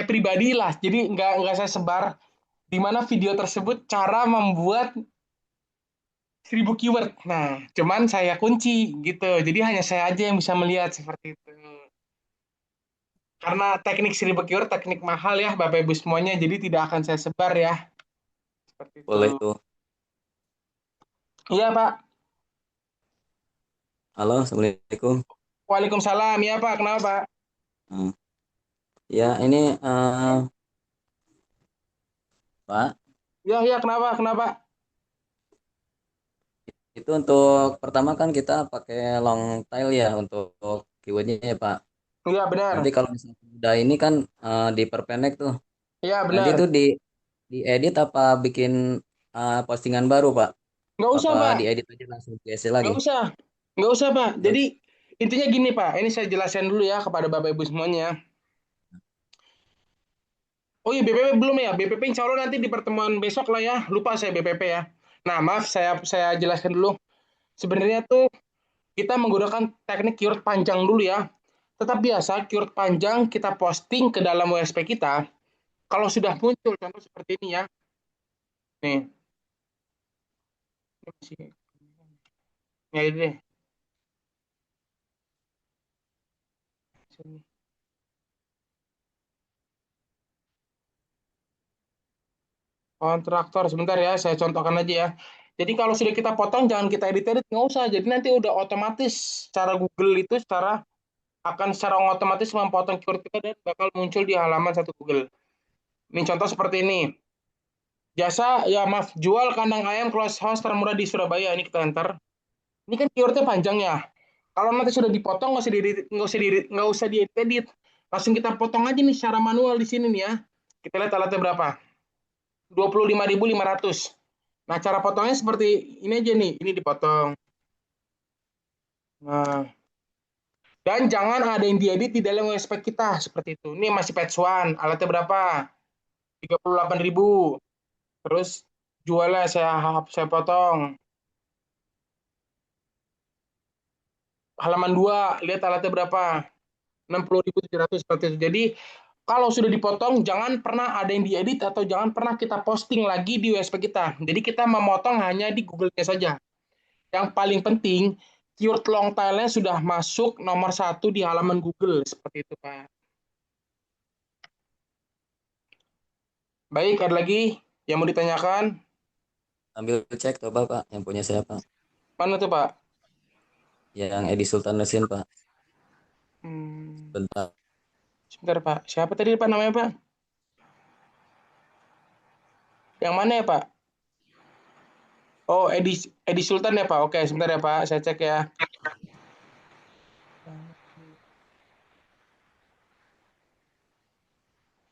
pribadi lah. Jadi nggak saya sebar. Di mana video tersebut cara membuat 1.000 keyword. Nah, cuman saya kunci gitu. Jadi hanya saya aja yang bisa melihat seperti itu. Karena teknik 1.000 keyword teknik mahal ya Bapak Ibu semuanya. Jadi tidak akan saya sebar ya. Seperti itu. Boleh tuh. Iya Pak. Halo, Assalamualaikum. Waalaikumsalam. Iya Pak. Kenapa Pak? Hmm. Ya, ini Pak, Iya, iya. Kenapa? Kenapa? itu untuk pertama kan kita pakai long tail ya untuk keywordnya ya Pak. Iya benar. Nanti kalau misalnya udah ini kan diperpendek tuh. Iya Nanti benar. tuh diedit apa bikin postingan baru Pak? Nggak usah, Apa Pak. diedit aja langsung di CC lagi? Nggak usah. Nggak usah, Pak. Nggak Jadi usah. intinya gini, Pak. Ini saya jelaskan dulu ya kepada Bapak Ibu semuanya. Oh iya, BPP belum ya. BPP insya Allah nanti di pertemuan besok lah ya. Lupa saya BPP ya. Nah, maaf saya jelaskan dulu. Sebenarnya tuh kita menggunakan teknik keyword panjang dulu ya. Tetap biasa keyword panjang kita posting ke dalam WSP kita. Kalau sudah muncul contoh seperti ini ya. Nih, ya ini deh. Kontraktor sebentar ya, saya contohkan aja ya. Jadi kalau sudah kita potong, jangan kita edit-edit, nggak usah. Jadi nanti udah otomatis secara Google itu akan secara otomatis memotong keyword kita dan bakal muncul di halaman satu Google. Ini contoh seperti ini. Jasa, ya maaf, jual kandang ayam close house termurah di Surabaya. Ini kita enter. Ini kan keywordnya panjang ya. Kalau nanti sudah dipotong, nggak usah diedit. Langsung kita potong aja nih secara manual di sini nih ya. Kita lihat alatnya berapa. 25.500. Nah, cara potongnya seperti ini aja nih. Ini dipotong. Nah, dan jangan ada yang diedit di dalam WSP kita seperti itu. Ini masih patch one. Alatnya berapa? 38.000. Terus jualnya saya potong. Halaman 2, lihat alatnya berapa? 60.700 seperti itu. Jadi kalau sudah dipotong, jangan pernah ada yang diedit atau jangan pernah kita posting lagi di WSP kita. Jadi kita memotong hanya di Google-nya saja. Yang paling penting, keyword long tail-nya sudah masuk nomor 1 di halaman Google. Seperti itu, Pak. Baik, ada lagi yang mau ditanyakan? Ambil cek coba Pak, yang punya siapa? Mana tuh, Pak? Yang Edi Sultan Mesin Pak. Hmm, Bentar. sebentar, Pak. Siapa tadi, Pak, namanya, Pak? Yang mana ya, Pak? Oh, Edi Sultan ya, Pak. Oke, sebentar ya, Pak. Saya cek ya.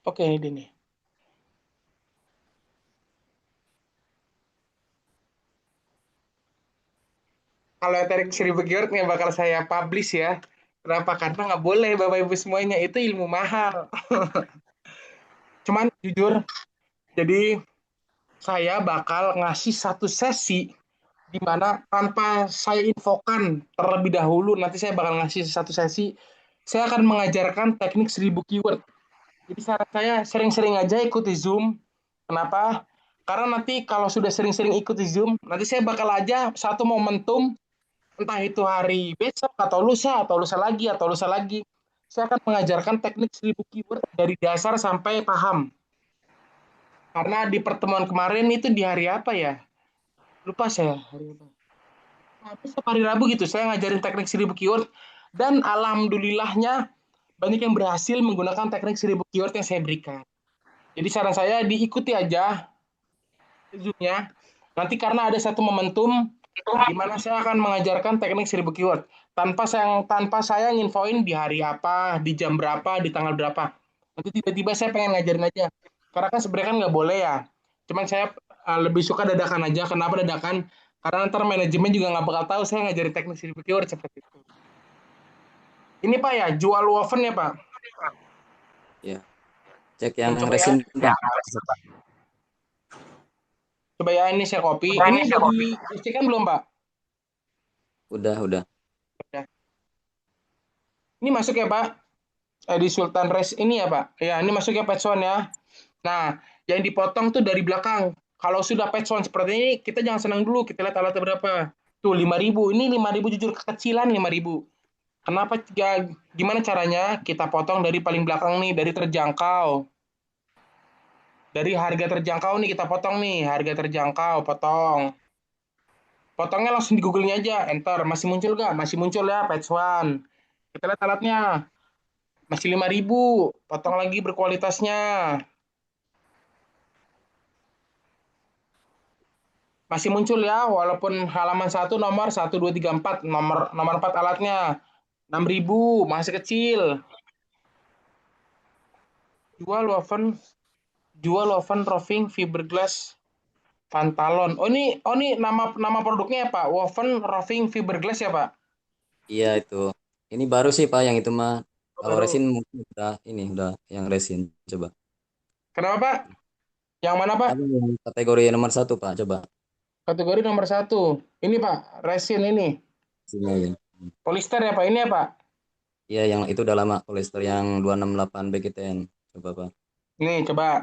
Oke, ini nih. Kalau tarik 1.000 keyword nggak bakal saya publish ya. Kenapa? Karena nggak boleh, Bapak Ibu semuanya. Itu ilmu mahal. Cuman jujur, jadi saya bakal ngasih satu sesi di mana tanpa saya infokan terlebih dahulu, nanti saya bakal ngasih satu sesi, saya akan mengajarkan teknik 1.000 keyword. Jadi saran saya sering-sering aja ikuti Zoom. Kenapa? Karena nanti kalau sudah sering-sering ikuti Zoom, nanti saya bakal aja satu momentum, entah itu hari besok atau lusa lagi atau lusa lagi. Saya akan mengajarkan teknik 1.000 keyword dari dasar sampai paham. Karena di pertemuan kemarin itu di hari apa ya? Lupa saya. Hari apa. Tapi setiap hari Rabu gitu, saya ngajarin teknik 1.000 keyword. Dan alhamdulillahnya banyak yang berhasil menggunakan teknik 1.000 keyword yang saya berikan. Jadi saran saya diikuti aja Zoom-nya. Nanti karena ada satu momentum di mana saya akan mengajarkan teknik 1.000 keyword. Tanpa saya nginfoin di hari apa, di jam berapa, di tanggal berapa. Nanti tiba-tiba saya pengen ngajarin aja. Karena kan sebenarnya kan nggak boleh ya. Cuman saya lebih suka dadakan aja. Kenapa dadakan? Karena ntar manajemen juga nggak bakal tahu saya ngajarin teknik 1.000 keyword seperti itu. Ini Pak ya, jual woven ya Pak. Ya. Cek yang Coba ya, resin Pak. coba ya ini saya copy. Ini udah dipastikan belum Pak? Udah. Ya. Ini masuk ya Pak? Di Sultan Res ini ya Pak? Ya, ini masuk ya patch one ya. Nah, yang dipotong tuh dari belakang. Kalau sudah patch one seperti ini, kita jangan senang dulu. Kita lihat alatnya berapa. Tuh, 5.000. Ini 5.000 jujur kekecilan 5.000. Kenapa? Ya, gimana caranya? Kita potong dari paling belakang nih, dari terjangkau. Dari harga terjangkau nih kita potong nih. Harga terjangkau, potong. Potongnya langsung di Google-nya aja. Enter. Masih muncul nggak? Masih muncul ya, patch one. Kita lihat alatnya. Masih 5.000. Potong lagi berkualitasnya. Masih muncul ya, walaupun halaman 1 nomor 1, 2, 3, 4. Nomor 4 alatnya. 6.000, masih kecil. Jual woven, roving, fiberglass. Pantalon. Oh ini nama nama produknya ya Pak. Woven Roving Fiberglass ya Pak. Iya itu. Ini baru sih Pak yang itu mah. Oh, Kalau resin baru. mungkin udah yang resin. Coba. Kenapa Pak? Yang mana Pak? Apa yang kategori nomor satu Pak? Coba. Kategori nomor satu. Ini Pak, resin ini. Resinnya ya. Polyester ya Pak. Ini ya Pak. Iya yang itu udah lama polyester yang 268 BKTN. Coba Pak. Nih coba.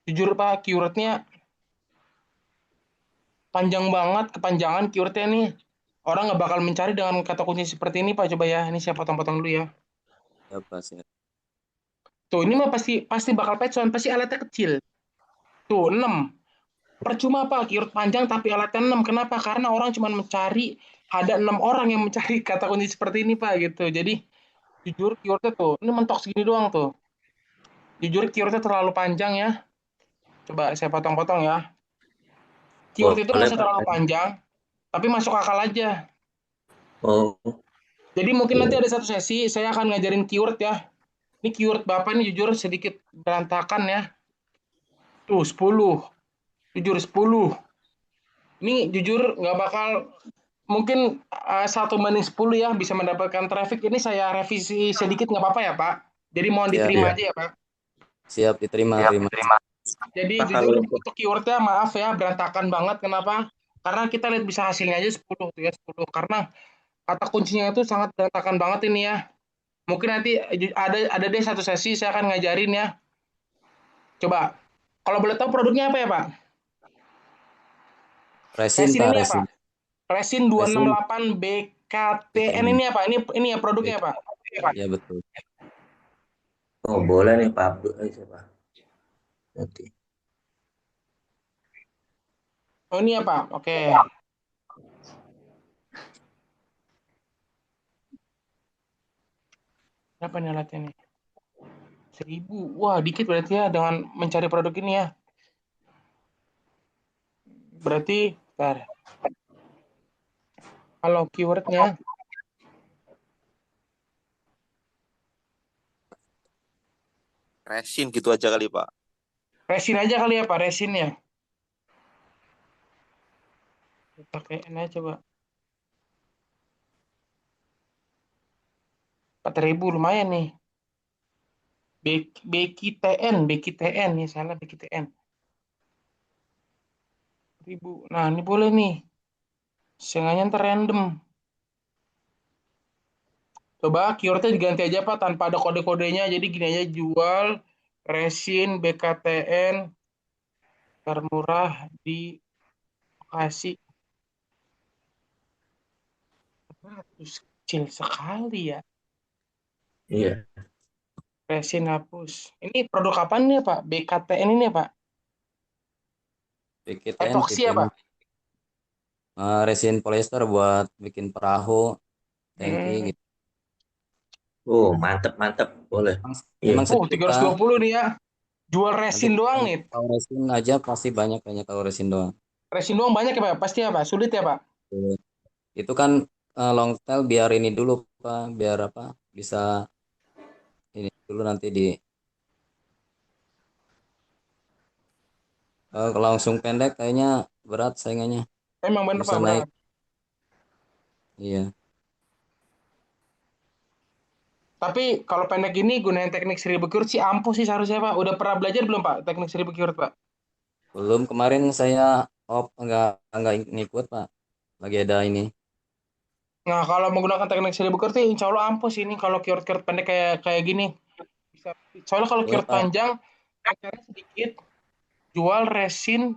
Jujur Pak, keywordnya panjang banget, kepanjangan keywordnya nih. Orang nggak bakal mencari dengan kata kunci seperti ini Pak. Coba ya. Ini saya potong-potong dulu ya. Ya Pak. Siap. Tuh, ini mah pasti pasti bakal patchon, pasti alatnya kecil. Tuh, 6. Percuma Pak, keyword panjang tapi alatnya 6. Kenapa? Karena orang cuma mencari, ada 6 orang yang mencari kata kunci seperti ini Pak gitu. Jadi jujur keywordnya tuh, ini mentok segini doang tuh. Jujur keywordnya terlalu panjang ya. Coba saya potong-potong ya. Keyword itu nggak Boleh usah Pak. terlalu panjang, tapi masuk akal aja. Oh, Jadi mungkin nanti iya. ada satu sesi, saya akan ngajarin keyword ya. Ini keyword Bapak ini jujur sedikit berantakan ya. Tuh, 10. Jujur 10. Ini jujur nggak bakal mungkin 1 banding 10 ya bisa mendapatkan traffic. Ini saya revisi sedikit nggak apa-apa ya Pak. Jadi mohon Siap. diterima Iya. aja ya Pak. Siap diterima, terima. Jadi Pak jujur kalau untuk keywordnya maaf ya berantakan banget. Kenapa? Karena kita lihat bisa hasilnya aja 10 tuh ya 10. Karena kata kuncinya itu sangat berantakan banget ini ya. Mungkin nanti ada deh satu sesi saya akan ngajarin ya. Coba. Kalau boleh tahu produknya apa ya Pak? Resin Resin Pak, ini apa? resin. Resin Resin 268 BKTN BKN. ini apa? Ini ya produknya Pak. Ya betul. oh boleh nih Pak Abdul siapa? Nanti. Oh ini ya Pak. Oke. Berapa nih alatnya nih? 1.000. Wah, dikit berarti ya dengan mencari produk ini ya. Berarti, bentar. Kalau keywordnya, Resin gitu aja kali Pak. resin aja kali ya Pak, resin ya. Pakai N aja coba. 4.000 lumayan nih. BKTN nih salah BKTN. 1.000. Nah, ini boleh nih. Sengaja ntar random. Coba keywordnya diganti aja Pak tanpa ada kode-kodenya. Jadi gini aja jual resin BKTN termurah di Bekasi. Kecil sekali ya. Iya. Resin hapus. Ini produk apa nih Pak? BKTN ini ya Pak? BKTN, Etoksi ya PTN. Pak? Resin polyester buat bikin perahu, tangki Hmm. gitu. Oh mantep mantep boleh. Emang, Iya. emang Oh, sejuta. 320 nih ya. Jual Nanti resin doang nih. kalau resin aja pasti banyak kayaknya kalau resin doang. Resin doang banyak ya Pak? Pasti ya Pak? Sulit ya Pak? Tuh. Itu kan long tail biar ini dulu Pak, biar apa? Bisa ini dulu nanti di kalau langsung pendek kayaknya berat saingannya. Emang bener Bisa Pak, naik. berat. Iya. Tapi kalau pendek gini gunain teknik 1.000 keyword sih ampuh sih seharusnya Pak. Udah pernah belajar belum Pak teknik 1.000 keyword Pak? Belum kemarin saya enggak ngikut Pak. Lagi ada ini. Nah, kalau menggunakan teknik 1.000 keyword sih insya Allah ampuh sih ini kalau keyword-keyword pendek kayak kayak gini. Bisa. Soalnya kalau Boleh keyword Pak. panjang, pacarnya sedikit, jual resin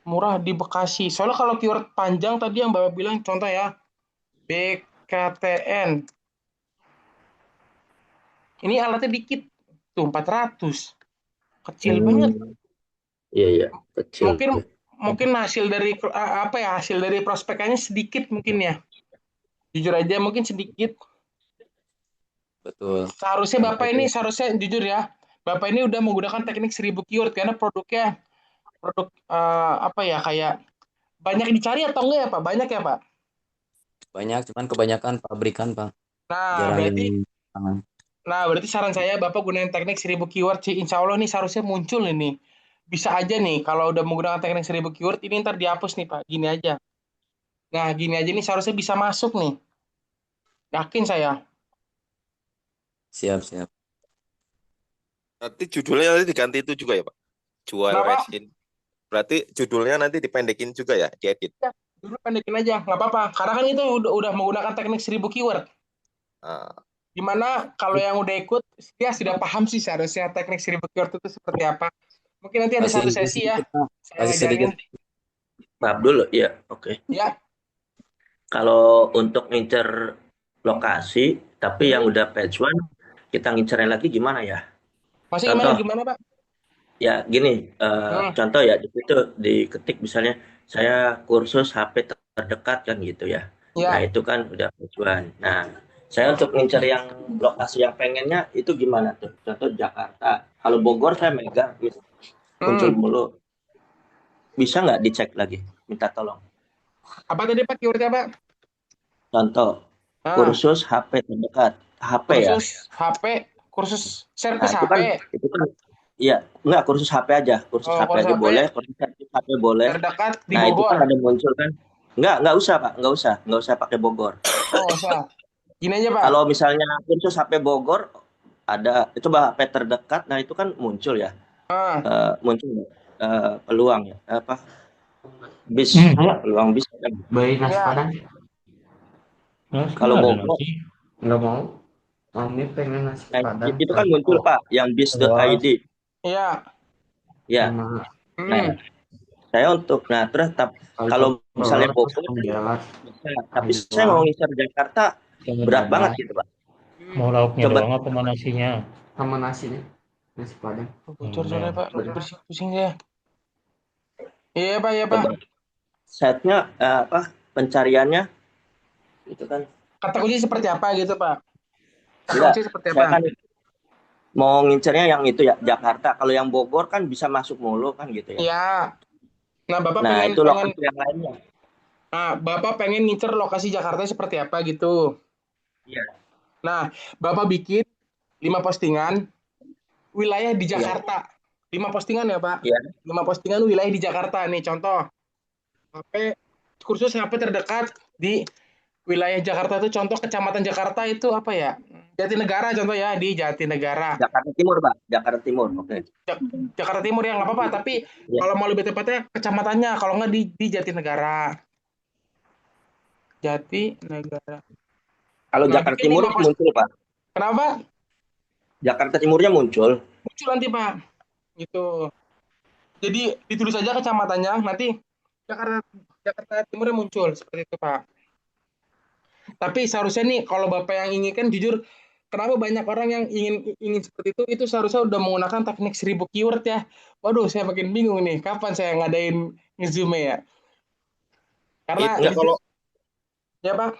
murah di Bekasi. Soalnya kalau keyword panjang tadi yang Bapak bilang contoh ya, BKTN. Ini alatnya dikit. Tuh 400. Kecil banget. Hmm, iya iya kecil. Mungkin mungkin hasil dari apa ya? Hasil dari prospekannya sedikit mungkin ya. Jujur aja mungkin sedikit. Betul. Seharusnya Contoh Bapak itu. ini seharusnya jujur ya. Bapak ini udah menggunakan teknik 1.000 keyword karena produknya produk apa ya kayak banyak dicari atau enggak ya Pak? Banyak ya Pak? Banyak cuman kebanyakan pabrikan Pak. Nah, jarang yang berarti tangan. saran saya Bapak gunain teknik 1000 keyword sih. Insya Allah nih seharusnya muncul ini. Bisa aja nih kalau udah menggunakan teknik 1000 keyword ini ntar dihapus nih Pak. Gini aja. Nah, gini aja nih seharusnya bisa masuk nih. Yakin saya. Siap, siap. Nanti judulnya nanti diganti itu juga ya Pak. Jual Kenapa? resin. Berarti judulnya nanti dipendekin juga ya, diedit. Ya, dulu pendekin aja, nggak apa-apa. Karena kan itu udah menggunakan teknik 1000 keyword. Ah, Gimana kalau yang udah ikut, dia sudah paham sih seharusnya teknik 1000 keyword itu seperti apa. Mungkin nanti ada Kasih satu info sesi sedikit, ya, Pak. saya Kasih sedikit. ajarin. Pak Abdul, ya, oke. Ya, Kalau untuk ngincer lokasi, tapi yang hmm. udah page one, kita ngincernya lagi gimana ya? Masih Contoh, gimana Pak? ya gini, Hmm. contoh ya, di situ diketik misalnya, saya kursus HP terdekat kan gitu ya. Nah, Ya, itu kan udah page one. Nah, saya untuk ngincer yang lokasi yang pengennya, itu gimana tuh? Contoh Jakarta. Kalau Bogor saya megang, muncul hmm. mulu. Bisa nggak dicek lagi? Minta tolong. Apa tadi Pak keywordnya Pak? Contoh, Ah, kursus HP terdekat. HP ya. kursus HP, kursus Nah, servis itu HP. kan iya, enggak kursus HP aja. Kursus Oh, HP kursus aja HP boleh, kursus servis HP boleh. terdekat di Nah, itu kan Bogor. ada muncul kan. Enggak usah, Pak. Enggak usah pakai Bogor. Oh, nggak usah. Gini aja Pak. Kalau misalnya kursus HP Bogor ada coba HP terdekat, nah itu kan muncul ya. Ah, Muncul peluang ya. Apa? Bis, Ayo, peluang bis kan. beli nasi ya, padang. Nasi Kalau nggak ada Bogor, nasi. Nggak mau. Kami pengen nasi nah, padang. itu kan muncul Oh, Pak, yang terus bis.id. ya. Ya. sama Nah, Hmm. saya untuk terus kalau kalau misalnya telur Bogor sama jelas bisa, tapi aja saya mau doang. ngincar Jakarta Sama berat banget dadar. gitu Pak. Mau lauknya Coba doang apa sama nasinya? Sama nasinya. Nasi padang. Bocor soalnya Pak. Berat. Pusing saya. Iya Pak, iya Pak. coba setnya pencariannya itu kan Kata kunci seperti apa gitu Pak? Kata enggak. kunci seperti Saya apa? kan mau ngincernya yang itu ya Jakarta. Kalau yang Bogor kan bisa masuk mulu kan gitu ya. Ya. Nah, Bapak Nah, pengen itu pengen lokasi yang lainnya. Bapak pengen ngincer lokasi Jakarta seperti apa gitu. Iya, Nah, Bapak bikin 5 postingan wilayah di iya, Jakarta. 5 postingan ya, Pak. iya. 5 postingan wilayah di Jakarta nih, contoh. HP kursus HP terdekat di wilayah Jakarta itu contoh Kecamatan Jakarta itu apa ya? Jatinegara contoh ya, di Jatinegara. Jakarta Timur, Pak. Jakarta Timur. Oke. Jakarta Timur ya nggak apa-apa, tapi Iya. kalau mau lebih tepatnya kecamatannya, kalau nggak di Jatinegara. Jatinegara. Kalau Nah, Jakarta bikin Timur 5 post. muncul, Pak. Kenapa? Jakarta Timurnya muncul. Muncul nanti, Pak. Gitu. Jadi ditulis aja kecamatannya, nanti Jakarta Jakarta Timurnya muncul seperti itu, Pak. Tapi seharusnya nih kalau Bapak yang inginkan jujur kenapa banyak orang yang ingin seperti itu seharusnya udah menggunakan teknik 1000 keyword ya. Waduh, saya makin bingung nih, kapan saya ngadain ngezoom ya? Karena Enggak, kalau ya Pak,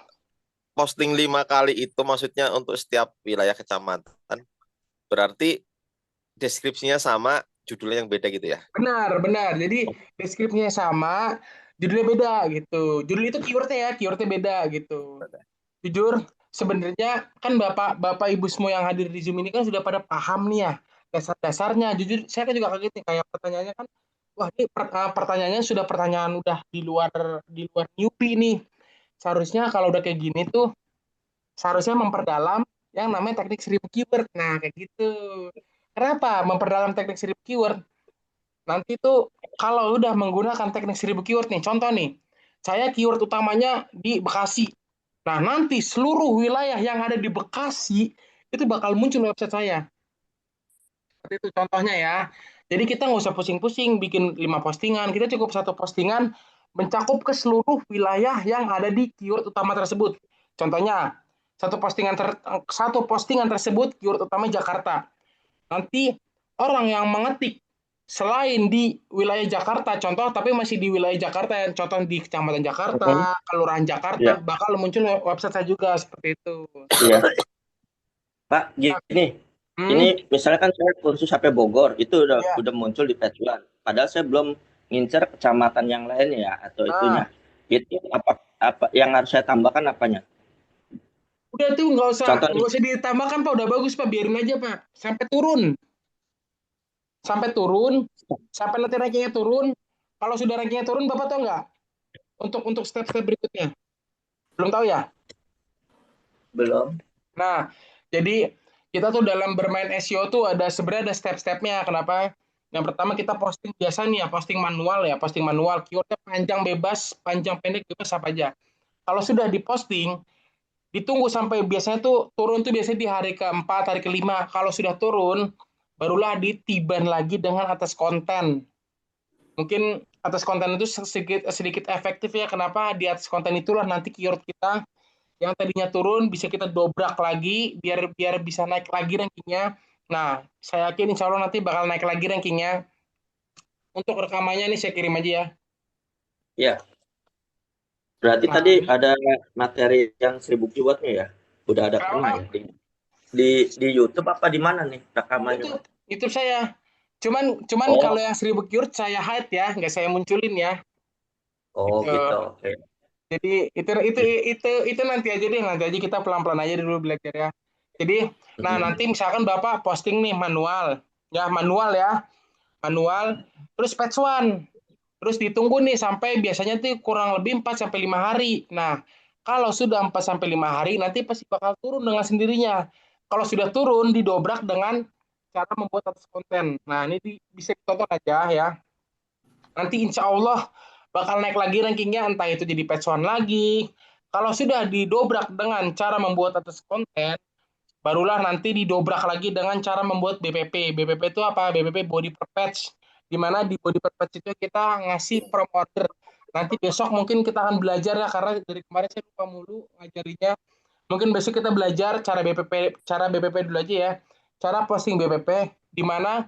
posting 5 kali itu maksudnya untuk setiap wilayah kecamatan, berarti deskripsinya sama, judulnya yang beda gitu ya? benar. Jadi deskripsinya sama, judulnya beda gitu. Judul itu keywordnya beda gitu. Jujur, sebenarnya kan Bapak Ibu semua yang hadir di Zoom ini kan sudah pada paham nih ya dasar-dasarnya. Jujur, saya kan juga kaget nih kayak pertanyaannya kan, wah ini pertanyaannya sudah pertanyaan udah di luar newbie nih. Seharusnya kalau udah kayak gini tuh seharusnya memperdalam yang namanya teknik 1000 keyword. Nah, kayak gitu. Kenapa memperdalam teknik 1000 keyword? Nanti tuh kalau udah menggunakan teknik 1000 keyword nih, contoh nih, saya keyword utamanya di Bekasi. Nah, nanti seluruh wilayah yang ada di Bekasi itu bakal muncul website saya. Seperti itu contohnya ya. Jadi kita nggak usah pusing-pusing bikin 5 postingan, kita cukup satu postingan mencakup ke seluruh wilayah yang ada di keyword utama tersebut. Contohnya, satu postingan tersebut keyword utama Jakarta. Nanti orang yang mengetik selain di wilayah Jakarta, contoh tapi masih di wilayah Jakarta, contoh di Kecamatan Jakarta, Kelurahan Jakarta, Iya, bakal muncul website saya juga seperti itu. iya. Pak, gini. Ini misalnya kan saya kursus HP Bogor, itu Ya. udah muncul di page one. Padahal saya belum ngincer kecamatan yang lain ya atau Nah, itunya. Itu apa yang harus saya tambahkan apanya? Udah tuh Contoh nggak usah ditambahkan Pak, udah bagus Pak, biarin aja Pak. Sampai turun, sampai nanti rankingnya turun. Kalau sudah rankingnya turun, Bapak tahu nggak? Untuk step-step berikutnya. Belum tahu ya? belum. Nah, jadi kita tuh dalam bermain SEO tuh sebenarnya ada step-stepnya. Kenapa? Yang pertama kita posting biasa nih ya, posting manual, keywordnya panjang bebas, panjang pendek bebas apa aja. Kalau sudah diposting, ditunggu sampai biasanya tuh turun tuh biasanya di hari keempat, hari kelima. Kalau sudah turun, barulah ditiban lagi dengan atas konten. Mungkin atas konten itu sedikit efektif ya. Kenapa? Di atas konten itulah nanti keyword kita yang tadinya turun bisa kita dobrak lagi biar bisa naik lagi rankingnya. Nah, saya yakin insya Allah nanti bakal naik lagi rankingnya. Untuk rekamannya nih saya kirim aja ya. Ya, berarti Nah, tadi ada materi yang 1000 keywordnya ya? Udah ada kenapa, pernah Pak? ya? Di YouTube apa di mana nih rekamannya? Itu saya. Cuman Oh, kalau yang 1000 keyword saya hide ya, nggak saya munculin ya. oh Gitu. gitu. Oke. Jadi itu nanti aja kita pelan-pelan aja dulu belajar ya. Jadi, nah nanti misalkan Bapak posting nih manual ya, terus patch one, terus ditunggu nih sampai biasanya tuh kurang lebih 4 sampai 5 hari. Nah, kalau sudah 4 sampai 5 hari nanti pasti bakal turun dengan sendirinya. Kalau sudah turun didobrak dengan cara membuat atas konten. Nah, ini bisa ditonton aja ya. Nanti insya Allah bakal naik lagi rankingnya, entah itu jadi patch one lagi. Kalau sudah didobrak dengan cara membuat atas konten, barulah nanti didobrak lagi dengan cara membuat BPP. BPP itu apa? BPP body per patch. Di mana di body per patch itu kita ngasih from order. Nanti besok mungkin kita akan belajar ya, karena dari kemarin saya lupa mulu ngajarinya. Mungkin besok kita belajar cara BPP dulu aja ya. Cara posting BPP, di mana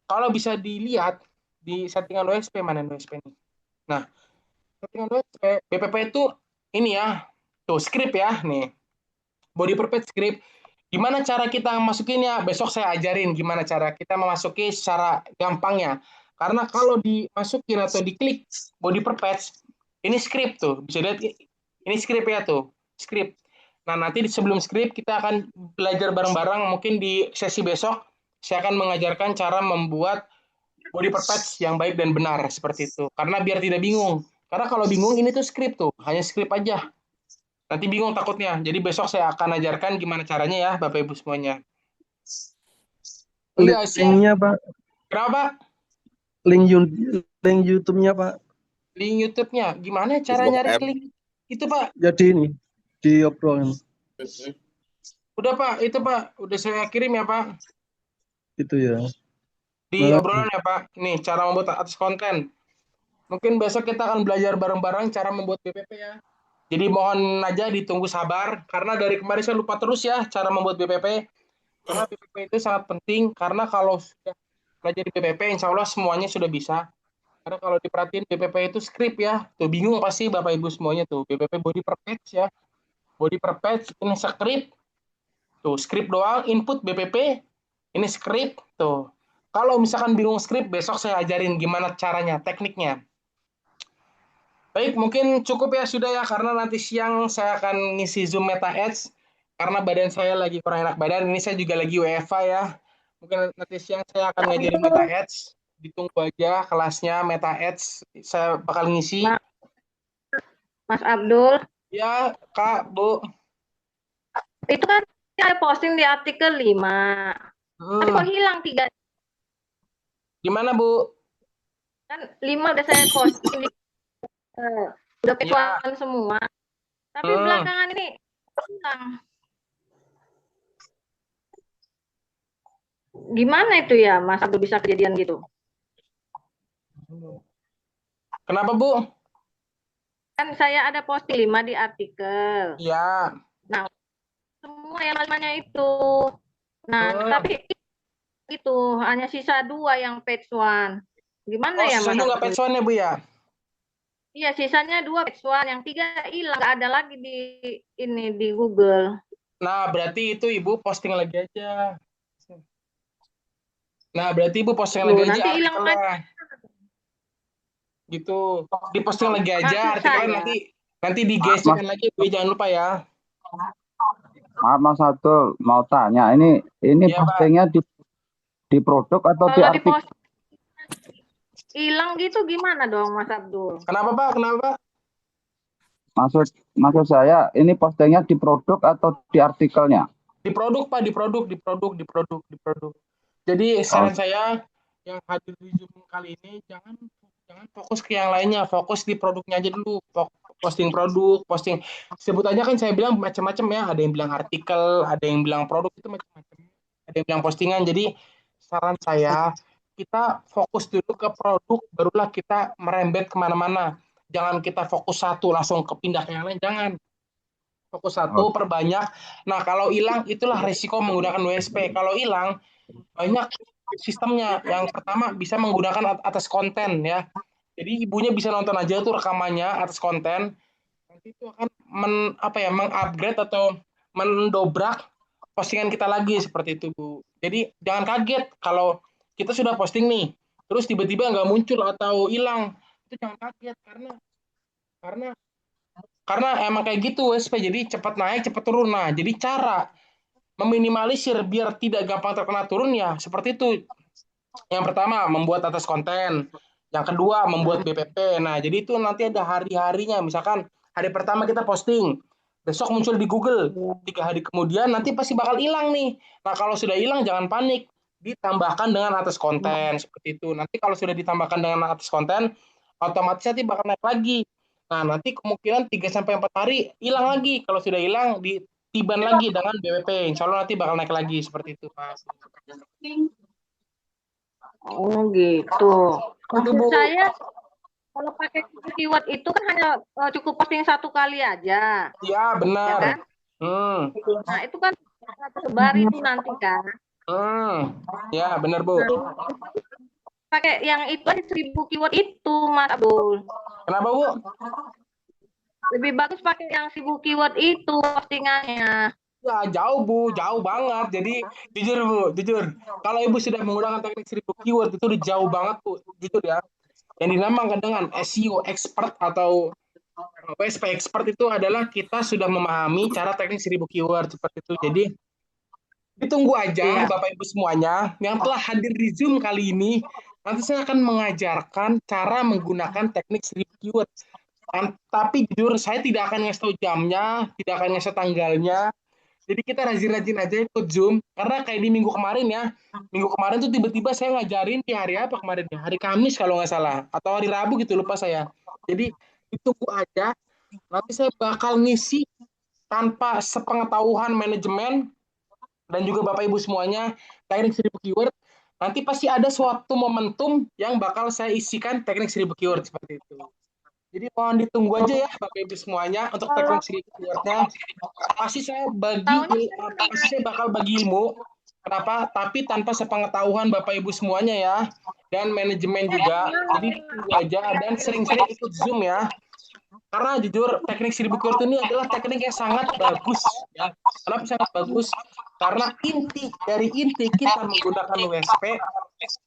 kalau bisa dilihat di settingan WSP, mana WSP nih? Nah, settingan WSP, BPP itu ini ya, tuh script ya, nih. Body per page script. Gimana cara kita masukinnya? Besok saya ajarin gimana cara kita memasuki secara gampangnya. Karena kalau dimasukin atau diklik body per page, ini script tuh. Bisa lihat ini script ya tuh, script. Nah, nanti sebelum script kita akan belajar bareng-bareng. Mungkin di sesi besok saya akan mengajarkan cara membuat body per page yang baik dan benar seperti itu. Karena biar tidak bingung. Karena kalau bingung ini tuh script tuh, hanya script aja. Nanti bingung takutnya. Jadi besok saya akan ajarkan gimana caranya ya, Bapak Ibu semuanya. Iya, siap. Linknya Pak, Kenapa? link YouTube-nya Pak. Link YouTube-nya. Gimana cara nyari link? Itu Pak. Jadi ini diobrolin. Udah Pak, itu Pak. Udah saya kirim ya Pak. Itu ya. Di obrolan ya Pak. Nih, cara membuat atas konten. Mungkin besok kita akan belajar bareng-bareng cara membuat BPP ya. Jadi mohon aja ditunggu sabar. Karena dari kemarin saya lupa terus ya cara membuat BPP. Karena BPP itu sangat penting. Karena kalau sudah belajar di BPP, insya Allah semuanya sudah bisa. Karena kalau diperhatiin BPP itu script ya. Tuh bingung pasti Bapak Ibu semuanya tuh. BPP body per page ya. Body per page ini script. Tuh script doang, input BPP. Ini script tuh. Kalau misalkan bingung script, besok saya ajarin gimana caranya, tekniknya. Baik, mungkin cukup ya sudah ya, karena nanti siang saya akan ngisi Zoom Meta Ads, karena badan saya lagi kurang enak badan, ini saya juga lagi WFA ya. Mungkin nanti siang saya akan ngajarin Meta Ads, ditunggu aja kelasnya Meta Ads, saya bakal ngisi. Mas Abdul. Ya, Kak, Bu. Itu kan ada posting di artikel 5. Tapi kok hilang 3? Gimana, Bu? Kan 5 udah saya posting di udah pecuan semua. Tapi belakangan ini hilang. Gimana itu ya, Mas Abdul bisa kejadian gitu? Kenapa, Bu? Kan saya ada posting 5 di artikel. Ya. Nah, semua yang limanya itu. Nah, tapi itu hanya sisa 2 yang page 1. Gimana ya, Mas? Sisa 2 page 1 ya, Bu ya? Iya, sisanya 2 page 1, yang 3 hilang, nggak ada lagi di Google. Nah, berarti itu Ibu posting lagi aja. Nah, berarti Ibu posting lagi aja artikelnya. Gitu. Diposting lagi aja artikelnya, nanti digeserkan lagi, Bu, jangan lupa ya. Maaf Mas Abdul, mau tanya, ini Iya, Pak. postingnya di produk atau di Kalau di artikel? post hilang gitu gimana dong, Mas Abdul? Kenapa, Pak? Kenapa, Pak? Maksud saya, ini postingnya di produk atau di artikelnya? Di produk, Pak, di produk. Jadi Oh, saran saya yang hadir di Zoom kali ini jangan fokus ke yang lainnya, fokus di produknya aja dulu. Posting produk, posting sebutannya kan saya bilang macam-macam ya. Ada yang bilang artikel, ada yang bilang produk itu macam-macam. Ada yang bilang postingan. Jadi saran saya kita fokus dulu ke produk, barulah kita merembet kemana-mana. Jangan kita fokus satu langsung kepindah ke yang lain, jangan. Fokus oh, satu, perbanyak. Nah, kalau hilang, itulah risiko menggunakan WSP. Kalau hilang, banyak sistemnya. Yang pertama, bisa menggunakan atas konten ya. Jadi ibunya bisa nonton aja tuh rekamannya atas konten. Nanti itu akan mengupgrade atau mendobrak postingan kita lagi seperti itu, Bu. Jadi jangan kaget kalau kita sudah posting nih, terus tiba-tiba nggak muncul atau hilang. Itu jangan kaget karena karena emang kayak gitu WSP. Jadi cepat naik, cepat turun. Nah, jadi cara meminimalisir biar tidak gampang terkena turun ya seperti itu. Yang pertama, membuat atas konten. Yang kedua, membuat BPP. Nah, jadi itu nanti ada hari-harinya. Misalkan hari pertama kita posting, besok muncul di Google. 3 hari kemudian nanti pasti bakal hilang nih. Nah, kalau sudah hilang jangan panik. Ditambahkan dengan atas konten seperti itu. Nanti kalau sudah ditambahkan dengan atas konten, otomatis nanti bakal naik lagi. Nah, nanti kemungkinan 3 sampai 4 hari hilang lagi. Kalau sudah hilang, ditiban lagi dengan BPP. Insya Allah nanti bakal naik lagi seperti itu, Pak. Oh gitu. Itu, Maksud Bu. saya kalau pakai keyword itu kan hanya cukup posting 1 kali aja, Iya, ya benar. kan? Nah itu kan tersebar itu nanti kan. Ya, benar, Bu. Nah, pakai yang itu aja 1000 keyword itu, Mas Abdul. Kenapa, Bu? Lebih bagus pakai yang 1000 keyword itu postingannya. Ya, jauh, Bu. Jauh banget. Jadi, jujur, Bu. Jujur. Kalau Ibu sudah menggunakan teknik 1000 keyword, itu udah jauh banget, Bu. Jujur ya. Yang dinamakan dengan SEO expert atau WSP expert itu adalah kita sudah memahami cara teknik 1000 keyword seperti itu. Jadi, ditunggu aja, Iya. Bapak Ibu semuanya, yang telah hadir di Zoom kali ini. Nanti saya akan mengajarkan cara menggunakan teknik 1000 keyword. Tapi jujur, saya tidak akan ngasih tahu jamnya, tidak akan ngasih tanggalnya. Jadi kita rajin-rajin aja ikut Zoom. Karena kayak di minggu kemarin ya. Minggu kemarin tuh tiba-tiba saya ngajarin di hari apa kemarin ya? Hari Kamis kalau nggak salah. Atau hari Rabu gitu, lupa saya. Jadi ditunggu aja. Nanti saya bakal ngisi tanpa sepengetahuan manajemen dan juga Bapak Ibu semuanya teknik 1000 keyword. Nanti pasti ada suatu momentum yang bakal saya isikan teknik 1000 keyword seperti itu. Jadi mohon ditunggu aja ya Bapak Ibu semuanya untuk teknik 1000 keywordnya. Pasti saya bakal bagi ilmu. Kenapa? Tapi tanpa sepengetahuan Bapak Ibu semuanya ya. Dan manajemen juga. Jadi tunggu aja dan sering-sering ikut Zoom ya. Karena jujur teknik 1000 keyword ini adalah teknik yang sangat bagus ya. Kenapa sangat bagus? Karena inti kita menggunakan WSP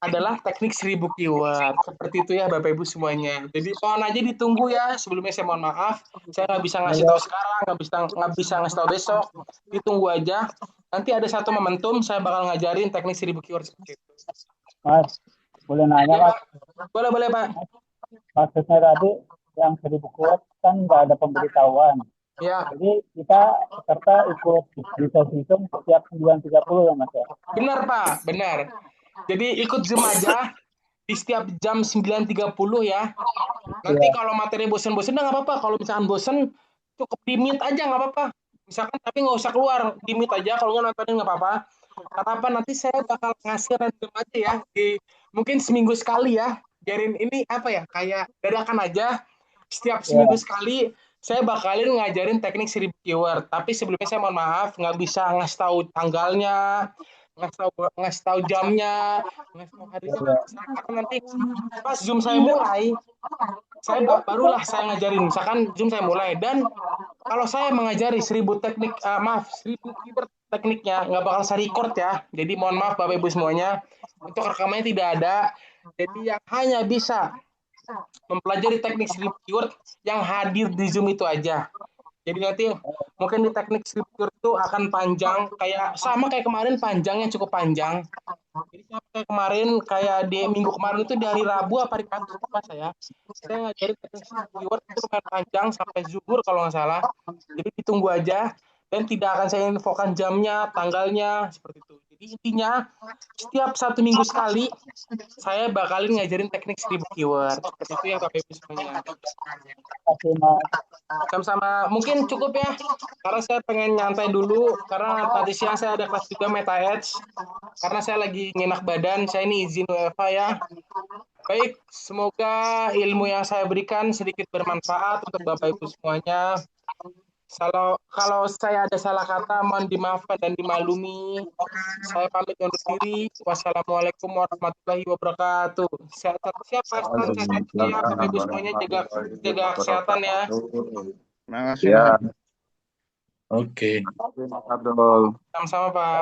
adalah teknik 1000 keyword. Seperti itu ya Bapak Ibu semuanya. Jadi mohon aja ditunggu ya. Sebelumnya saya mohon maaf, saya nggak bisa ngasih tahu sekarang, nggak bisa ngasih tahu besok. Ditunggu aja. Nanti ada satu momentum saya bakal ngajarin teknik 1000 keyword seperti itu. Mas, boleh nanya, Mas? Boleh Pak. Maksudnya tadi yang 1000 keyword kan nggak ada pemberitahuan. Ya. Jadi kita peserta ikut di sesi Zoom setiap 9.30 ya, Mas ya? Benar Pak, benar. Jadi ikut Zoom aja di setiap jam 9.30 ya. Nanti kalau materi bosen-bosen nggak apa-apa. Kalau misalkan bosen, cukup di-mute aja nggak apa-apa. Misalkan tapi nggak usah keluar, di-mute aja. Kalau nggak nontonin nggak apa-apa. Kenapa? Nanti saya bakal ngasih random aja ya. Mungkin seminggu sekali ya. Biarin ini kayak dadakan aja. Setiap seminggu sekali saya bakalin ngajarin teknik 1000 keyword. Tapi sebelumnya saya mohon maaf nggak bisa ngasih tahu tanggalnya, ngasih tahu jamnya, ngasih tahu harinya. Karena nanti pas Zoom saya mulai, barulah saya ngajarin. Misalkan Zoom saya mulai dan kalau saya mengajari 1000 teknik, 1000 keyword tekniknya nggak bakal saya record ya. Jadi mohon maaf Bapak Ibu semuanya, untuk rekamannya tidak ada. Jadi yang hanya bisa mempelajari teknik 1000 keyword yang hadir di Zoom itu aja. Jadi nanti mungkin di teknik scripture itu akan panjang, kayak sama kayak kemarin panjangnya cukup panjang. Jadi sama kayak kemarin, kayak di minggu kemarin itu di hari Rabu apa hari Kamis lupa saya ngajarin teknik keyword itu lumayan panjang sampai zuhur kalau nggak salah. Jadi ditunggu aja dan tidak akan saya infokan jamnya, tanggalnya seperti itu. Jadi intinya setiap 1 minggu sekali saya bakalin ngajarin teknik 1000 keyword. Seperti itu ya Bapak Ibu semuanya. Oke, Mas. Sama-sama. Mungkin cukup ya. Karena saya pengen nyantai dulu. Karena tadi siang saya ada kelas juga Meta Edge. Karena saya lagi ngenak badan. Saya ini izin WFH ya. Baik, semoga ilmu yang saya berikan sedikit bermanfaat untuk Bapak Ibu semuanya. Kalau saya ada salah kata, mohon dimaafkan dan dimaklumi. Saya pamit undur diri. Wassalamualaikum warahmatullahi wabarakatuh. Siapa sehat ya, Bapak Ibu semuanya jaga kesehatan ya. Terima kasih. Ya, Oke. Mas Abdul. Sama-sama Pak.